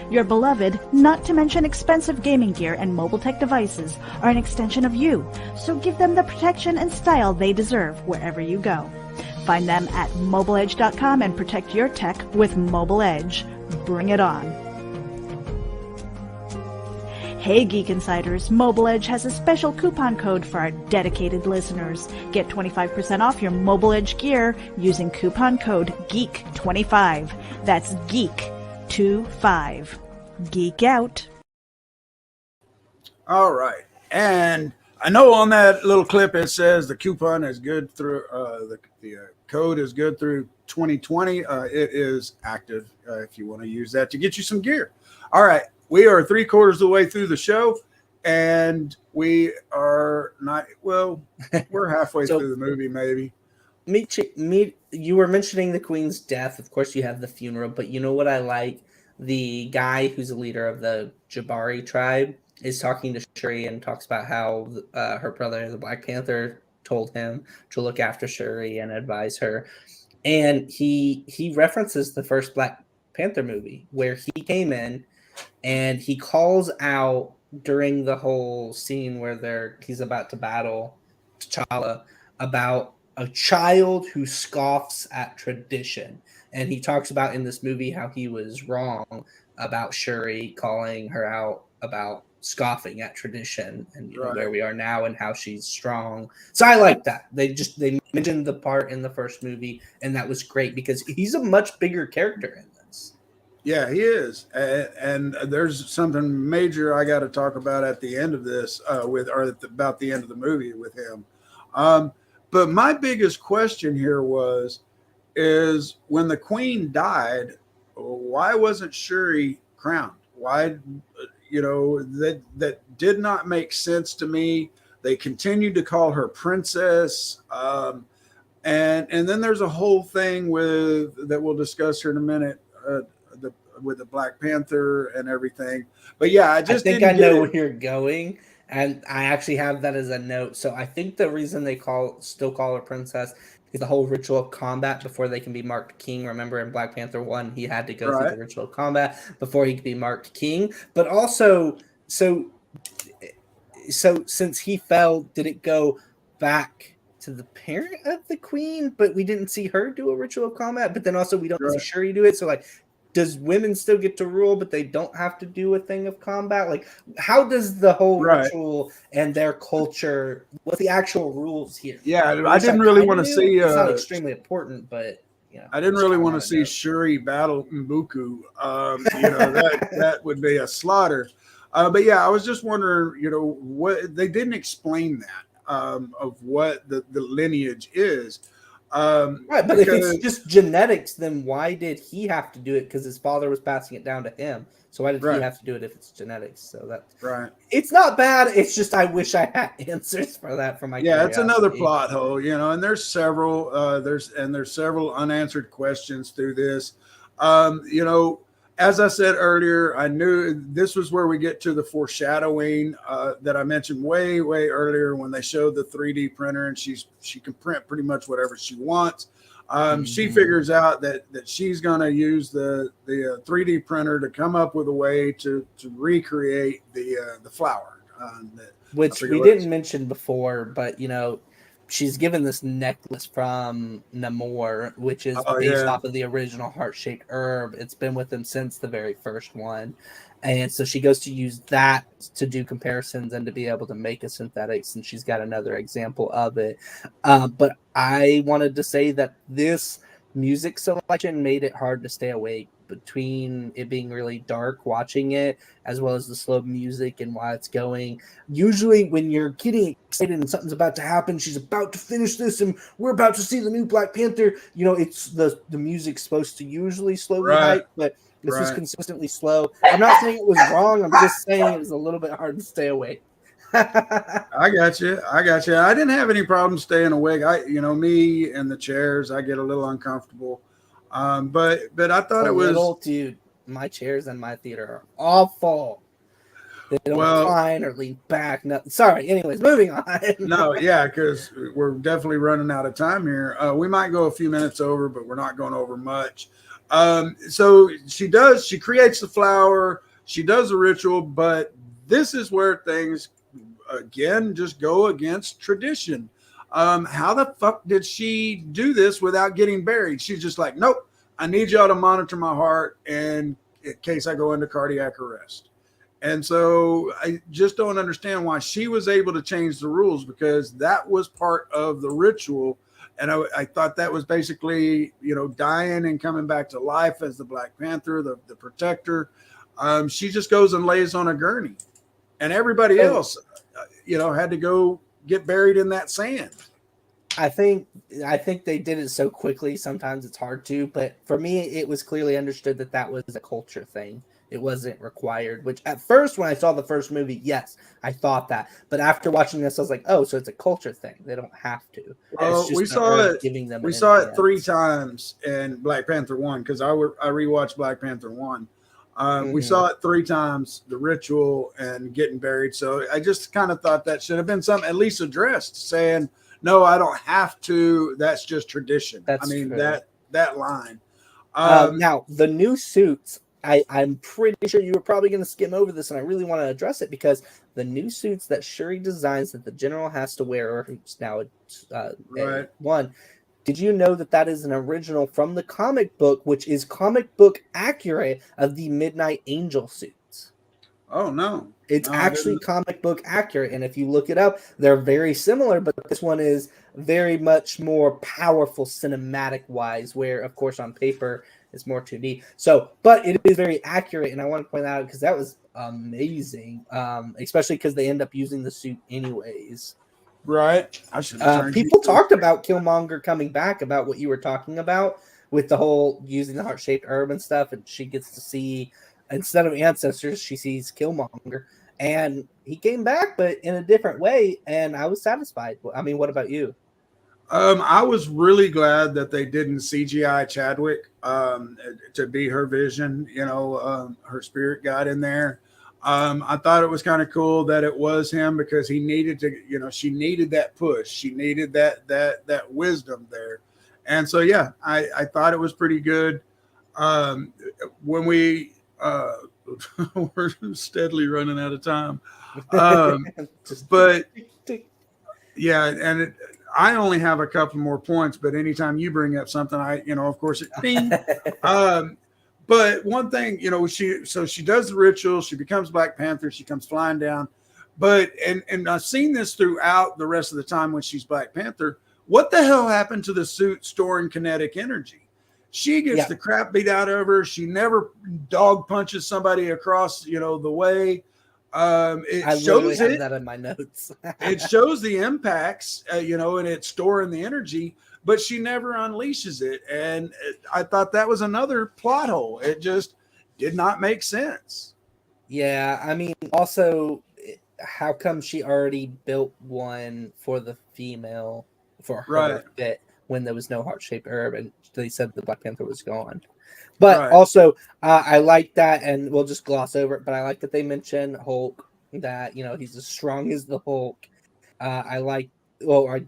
Your beloved, not to mention expensive gaming gear and mobile tech devices are an extension of you, so give them the protection and style they deserve wherever you go. Find them at MobileEdge.com and protect your tech with Mobile Edge. Bring it on. Hey Geek Insiders, Mobile Edge has a special coupon code for our dedicated listeners. Get 25% off your Mobile Edge gear using coupon code GEEK25. That's GEEK25. Geek out. All right. And I know on that little clip it says the coupon is good through, the code is good through 2020. It is active if you want to use that to get you some gear. All right. We are 3/4 of the way through the show, and we are not, well, we're halfway through the movie, maybe. You were mentioning the Queen's death. Of course, you have the funeral, but you know what I like? The guy who's the leader of the Jabari tribe is talking to Shuri and talks about how her brother, the Black Panther, told him to look after Shuri and advise her. And he references the first Black Panther movie where he came in and he calls out during the whole scene where he's about to battle T'Challa about a child who scoffs at tradition. And he talks about in this movie how he was wrong about Shuri, calling her out about scoffing at tradition and where we are now and how she's strong. So I like that. They mentioned the part in the first movie, and that was great because he's a much bigger character in this. Yeah, he is. And there's something major I got to talk about at the end of this about the end of the movie with him. But my biggest question here is when the Queen died, why wasn't Shuri crowned? Why, that did not make sense to me. They continued to call her princess. And then there's a whole thing that we'll discuss here in a minute, with the Black Panther and everything. But yeah, I think I know where you're going, and I actually have that as a note. So I think the reason they still call her princess is the whole ritual of combat before they can be marked king. Remember in Black Panther 1, he had to go through the ritual of combat before he could be marked king. But also, so since he fell, did it go back to the parent of the Queen? But we didn't see her do a ritual of combat. But then also we don't see Shuri do it. So like, does women still get to rule, but they don't have to do a thing of combat? Like, how does the whole ritual and their culture, what's the actual rules here? Yeah, I didn't really want to see. It's not extremely important, but I didn't really want to see Shuri battle M'Baku. That would be a slaughter. But yeah, I was just wondering, what they didn't explain that of what the lineage is. Right, but if it's just genetics, then why did he have to do it? Because his father was passing it down to him. So why did he have to do it if it's genetics? So that's It's not bad. It's just I wish I had answers for that for my curiosity. It's another plot hole, and there's several there's several unanswered questions through this. As I said earlier, I knew this was where we get to the foreshadowing that I mentioned way earlier when they showed the 3D printer and she can print pretty much whatever she wants. She figures out that she's going to use the 3D printer to come up with a way to recreate the flower, which we didn't mention before, but she's given this necklace from Namor, which is based off of the original heart-shaped herb. It's been with him since the very first one. And so she goes to use that to do comparisons and to be able to make a synthetics, and she's got another example of it. But I wanted to say that this music selection made it hard to stay awake between it being really dark watching it as well as the slow music and while it's going. Usually when you're getting excited and something's about to happen, she's about to finish this and we're about to see the new Black Panther, it's the music's supposed to usually slowly hype, but this is consistently slow. I'm not saying it was wrong, I'm just saying it was a little bit hard to stay awake. I got you. I didn't have any problem staying awake. Me and the chairs, I get a little uncomfortable. But I thought it was dude. My chairs in my theater are awful. They don't Well, recline or lean back. No, sorry. Anyways, moving on. no, yeah, because we're definitely running out of time here. We might go a few minutes over, but we're not going over much. So she creates the flower, she does the ritual, but this is where things again just go against tradition. How the fuck did she do this without getting buried? She's just like, nope, I need y'all to monitor my heart in case I go into cardiac arrest. And so I just don't understand why she was able to change the rules, because that was part of the ritual. And I thought that was basically, dying and coming back to life as the Black Panther, the protector. She just goes and lays on a gurney, and everybody else, had to go get buried in that sand. I think they did it so quickly. Sometimes it's hard to, but for me, it was clearly understood that was a culture thing. It wasn't required, which at first, when I saw the first movie, yes, I thought that. But after watching this, I was like, oh, so it's a culture thing. They don't have to. Well, we saw it. Giving them we saw it 3 times in Black Panther 1, because I rewatched Black Panther 1. We saw it 3 times, the ritual and getting buried. So I just kind of thought that should have been something at least addressed, saying, no, I don't have to. That's just tradition. True. that line. Now, the new suits, I'm pretty sure you were probably going to skim over this, and I really want to address it, because the new suits that Shuri designs that the general has to wear, or who's now right. one, did you know that is an original from the comic book, which is comic book accurate, of the Midnight Angel suits? Oh, no. It's actually comic book accurate, and if you look it up, they're very similar, but this one is very much more powerful cinematic-wise, where, of course, on paper, it's more 2D. So, but it is very accurate, and I want to point that out because that was amazing, especially because they end up using the suit anyways. Right. People talked about Killmonger coming back, about what you were talking about with the whole using the heart-shaped herb and stuff, and she gets to see, instead of ancestors, she sees Killmonger, and he came back, but in a different way, and I was satisfied. I mean, what about you? I was really glad that they didn't CGI Chadwick to be her vision, her spirit guide in there. I thought it was kind of cool that it was him, because he needed to, she needed that push. She needed that wisdom there. And so, yeah, I thought it was pretty good. When we're steadily running out of time. But yeah, and I only have a couple more points, but anytime you bring up something, of course, ding. But one thing, she does the ritual, she becomes Black Panther, she comes flying down. But, and I've seen this throughout the rest of the time when she's Black Panther, what the hell happened to the suit storing kinetic energy? She gets the crap beat out of her. She never dog punches somebody across, the way. I shows have that in my notes. It shows the impacts, and it's storing the energy, but she never unleashes it. And I thought that was another plot hole. It just did not make sense. Yeah, I mean, also, how come she already built one for the female, for her fit, when there was no heart-shaped herb, and they said the Black Panther was gone? But also, I like that, and we'll just gloss over it, but I like that they mention Hulk, that, he's as strong as the Hulk. I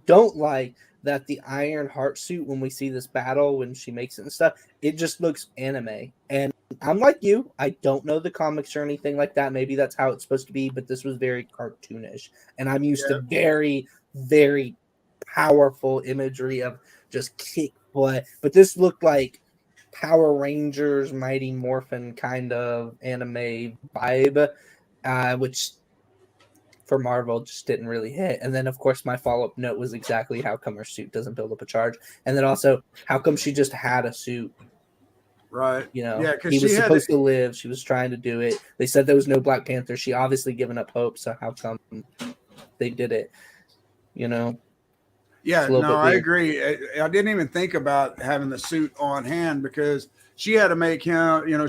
don't like that the Iron Heart suit, when we see this battle, when she makes it and stuff, it just looks anime. And I'm like you, I don't know the comics or anything like that. Maybe that's how it's supposed to be, but this was very cartoonish. And I'm used to very, very powerful imagery of just kick butt. But this looked like Power Rangers, Mighty Morphin kind of anime vibe, which for Marvel just didn't really hit. And then, of course, my follow-up note was exactly how come her suit doesn't build up a charge. And then also, how come she just had a suit? Right. He was supposed to live. She was trying to do it. They said there was no Black Panther. She obviously given up hope. So how come they did it? Yeah, no, I agree. I didn't even think about having the suit on hand, because she had to make him,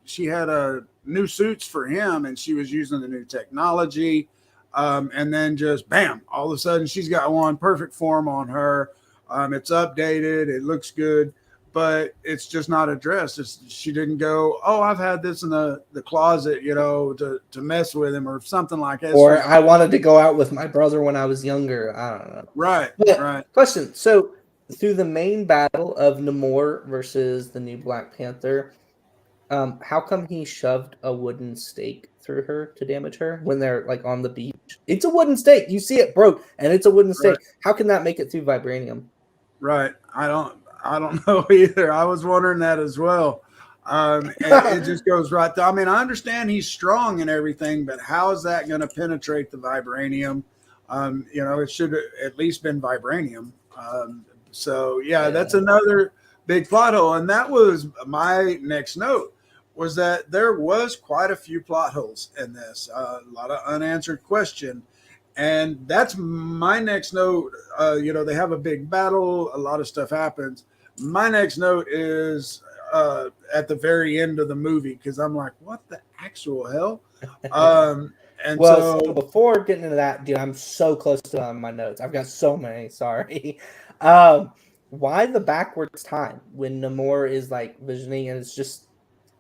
she had new suits for him, and she was using the new technology. And then just bam, all of a sudden she's got one perfect form on her. It's updated. It looks good. but it's just not addressed. She didn't go, oh, I've had this in the closet, to mess with him or something like that. Or I wanted to go out with my brother when I was younger. I don't know. Right, but, right. Question. So through the main battle of Namor versus the new Black Panther, how come he shoved a wooden stake through her to damage her when they're like on the beach? It's a wooden stake. You see it broke, and it's a wooden stake. How can that make it through vibranium? Right. I don't know either. I was wondering that as well. It just goes right through. I mean, I understand he's strong and everything, but how is that going to penetrate the vibranium? It should have at least been vibranium. So that's another big plot hole. And that was my next note, was that there was quite a few plot holes in this, a lot of unanswered question. And that's my next note. They have a big battle. A lot of stuff happens. My next note is at the very end of the movie, because I'm like, what the actual hell? So before getting into that, dude, I'm so close to my notes. I've got so many. Sorry. Why the backwards time when Namor is like visioning and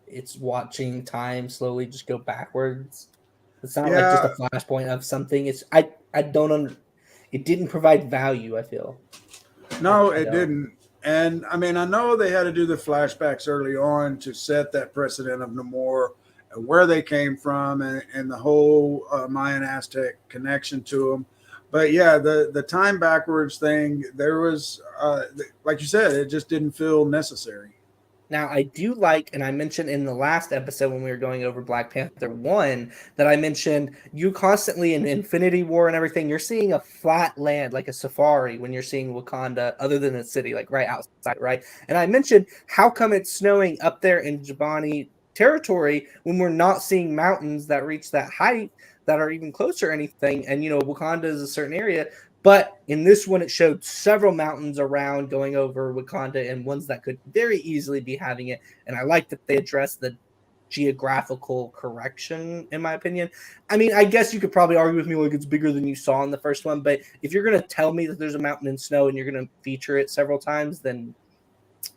it's watching time slowly just go backwards? It's not like just a flashpoint of something. It's I don't it didn't provide value, I feel. No, it didn't. And I mean, I know they had to do the flashbacks early on to set that precedent of Namor and where they came from and the whole Mayan Aztec connection to them. But the time backwards thing, there was, like you said, it just didn't feel necessary. Now, I do like, and I mentioned in the last episode when we were going over Black Panther 1, that I mentioned you constantly in Infinity War and everything, you're seeing a flat land, like a safari, when you're seeing Wakanda, other than the city, like right outside, right? And I mentioned, how come it's snowing up there in Jabani territory when we're not seeing mountains that reach that height that are even closer or anything? And, Wakanda is a certain area. But in this one, it showed several mountains around going over Wakanda and ones that could very easily be having it. And I like that they addressed the geographical correction, in my opinion. I mean, I guess you could probably argue with me like it's bigger than you saw in the first one. But if you're going to tell me that there's a mountain in snow and you're going to feature it several times, then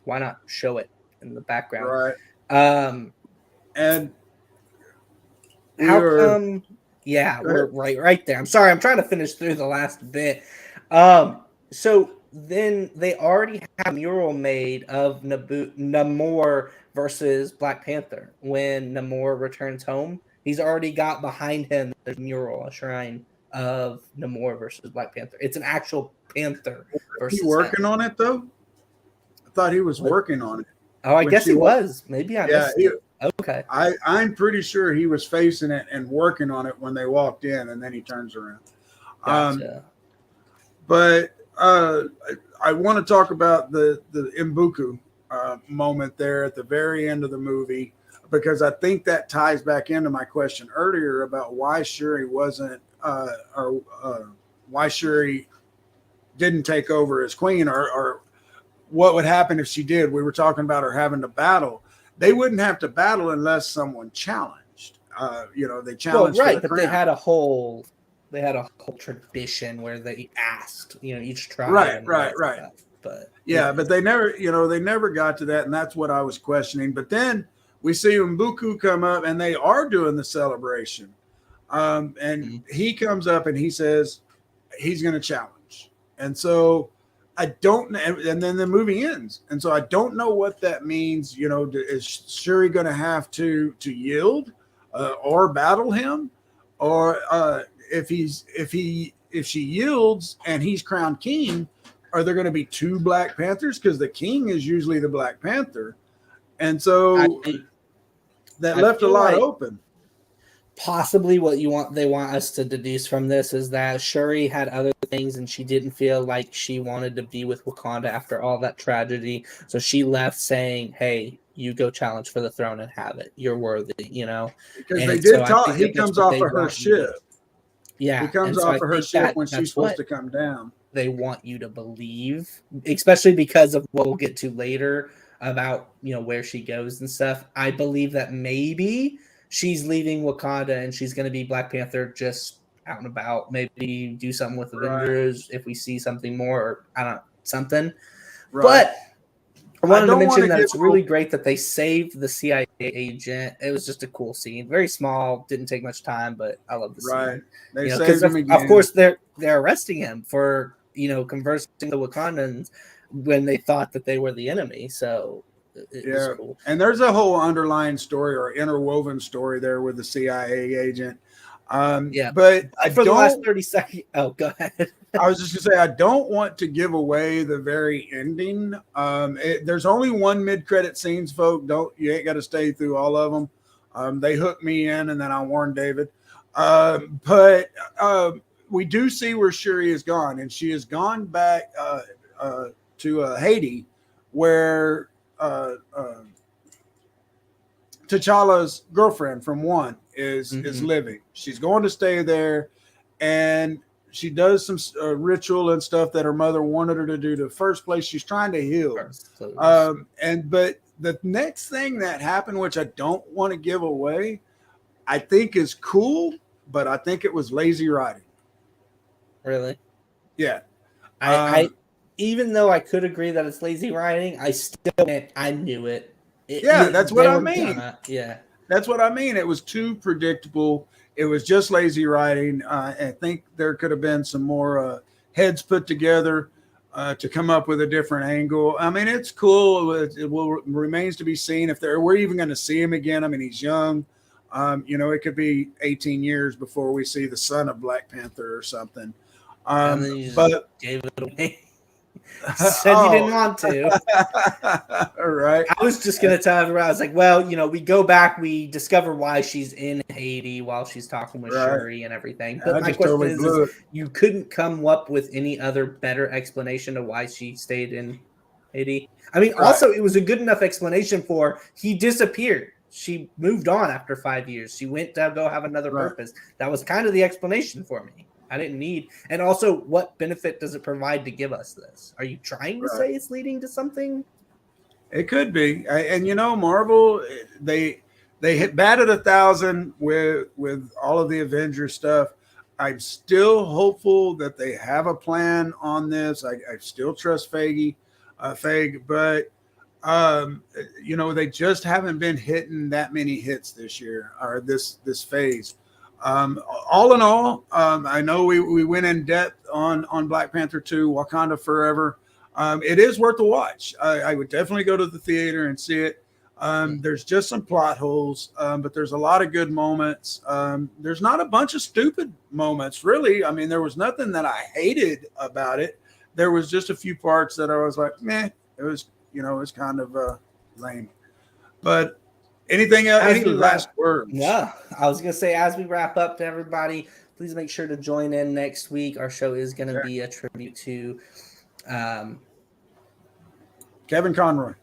why not show it in the background? Right. And how come... Yeah, we're right there. I'm sorry, I'm trying to finish through the last bit. So then they already have a mural made of Namor versus Black Panther. When Namor returns home, he's already got behind him a mural, a shrine of Namor versus Black Panther. It's an actual Panther versus him. He working on it, though? I thought he was working on it. Oh, I guess he was. Maybe I missed it. Okay. I'm pretty sure he was facing it and working on it when they walked in, and then he turns around. Gotcha. But I want to talk about the M'Buku moment there at the very end of the movie, because I think that ties back into my question earlier about why Shuri wasn't, why Shuri didn't take over as queen, or what would happen if she did. We were talking about her having to battle. They wouldn't have to battle unless someone challenged. They challenged. Well, right, but they had a whole tradition where they asked, each tribe. Right. But but they never got to that, and that's what I was questioning. But then we see M'Buku come up, and they are doing the celebration. And he comes up and he says he's going to challenge, and so. I don't, and then the movie ends, and so I don't know what that means. Is Shuri going to have to yield, or battle him, or if she yields and he's crowned king, are there going to be two Black Panthers? Because the king is usually the Black Panther, and so that left a lot open. Possibly what they want us to deduce from this is that Shuri had other things and she didn't feel like she wanted to be with Wakanda after all that tragedy. So she left saying, hey, you go challenge for the throne and have it. You're worthy, Because they did talk. He comes off of her ship. Yeah. He comes off of her ship when she's supposed to come down. They want you to believe, especially because of what we'll get to later about, where she goes and stuff. I believe that maybe she's leaving Wakanda and she's going to be Black Panther just out and about. Maybe do something with Avengers if we see something more, or I don't know, something. Right. But I wanted to mention that it's really great that they saved the CIA agent. It was just a cool scene. Very small, didn't take much time, but I love the scene. Right. They saved him again. Of course, they're arresting him for, conversing the Wakandans when they thought that they were the enemy. So it was cool. And there's a whole underlying story or interwoven story there with the CIA agent. But for the last 30 seconds. Oh, go ahead. I was just gonna say I don't want to give away the very ending. There's only one mid-credit scenes, folks. You ain't got to stay through all of them. They hooked me in, and then I warned David. But we do see where Shuri is gone, and she has gone back to Haiti, where T'Challa's girlfriend from One is living. She's going to stay there, and she does some ritual and stuff that her mother wanted her to do. The first place she's trying to heal. But the next thing that happened, which I don't want to give away, I think is cool, but I think it was lazy writing. Really? Yeah. I even though I could agree that it's lazy writing, I knew it. That's what I mean. That's what I mean. It was too predictable. It was just lazy writing. I think there could have been some more heads put together to come up with a different angle. I mean, it's cool. It remains to be seen if we're even going to see him again. I mean, he's young. It could be 18 years before we see the son of Black Panther or something. But gave it away. Said you didn't want to. All right. I was just going to tell everyone, I was like, well, we go back, we discover why she's in Haiti while she's talking with Shuri and everything. But my question is, you couldn't come up with any other better explanation of why she stayed in Haiti? I mean, also, it was a good enough explanation for he disappeared. She moved on after 5 years. She went to go have another purpose. That was kind of the explanation for me. I didn't need. And also, what benefit does it provide to give us this? Are you trying to say it's leading to something? It could be. And Marvel, they hit batted 1,000 with all of the Avengers stuff. I'm still hopeful that they have a plan on this. I still trust Feige, but they just haven't been hitting that many hits this year or this phase. All in all, I know we went in depth on Black Panther 2, Wakanda Forever. It is worth a watch. I would definitely go to the theater and see it. There's just some plot holes, but there's a lot of good moments. There's not a bunch of stupid moments, really. I mean, there was nothing that I hated about it. There was just a few parts that I was like, meh. It was, it was kind of lame. But anything else? Any last words? Yeah, I was going to say, as we wrap up to everybody, please make sure to join in next week. Our show is going to be a tribute to Kevin Conroy.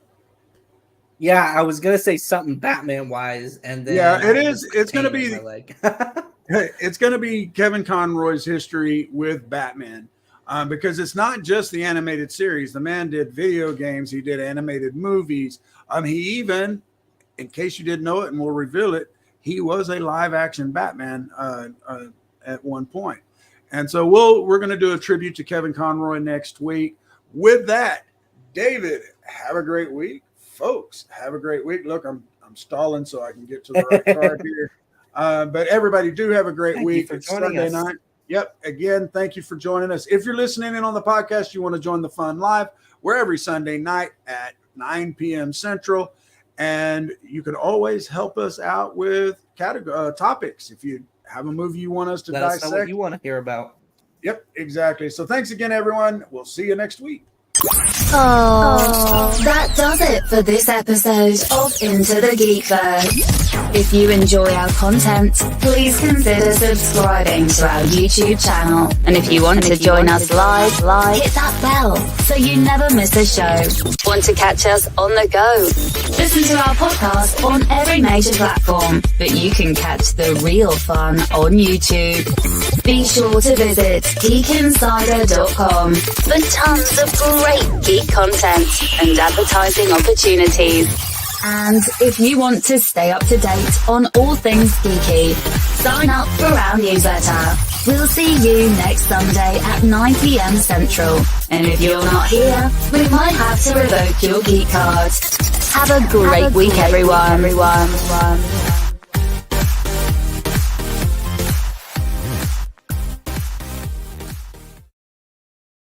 Yeah, I was going to say something Batman-wise, and then it is. It's going to be it's going to be Kevin Conroy's history with Batman, because it's not just the animated series. The man did video games. He did animated movies. He even, in case you didn't know it, and we'll reveal it, he was a live-action Batman at one point. And so we're going to do a tribute to Kevin Conroy next week. With that, David, have a great week. Folks, have a great week. Look, I'm stalling so I can get to the right card here. But everybody, do have a great week. It's Sunday night. Yep. Again, thank you for joining us. If you're listening in on the podcast, you want to join the fun live, we're every Sunday night at 9 p.m. Central. And you can always help us out with topics. If you have a movie you want us to dissect. Let us know what you want to hear about. Yep, exactly. So thanks again, everyone. We'll see you next week. Oh, that does it for this episode of Into the Geekverse. If you enjoy our content, please consider subscribing to our YouTube channel. And if you want to join us live, hit that bell so you never miss a show. Want to catch us on the go? Listen to our podcast on every major platform, but you can catch the real fun on YouTube. Be sure to visit geekinsider.com for tons of great geek content and advertising opportunities. And if you want to stay up to date on all things geeky, sign up for our newsletter. We'll see you next Sunday at 9 p.m. Central. And if you're not here, we might have to revoke your geek card. Have a great week, everyone.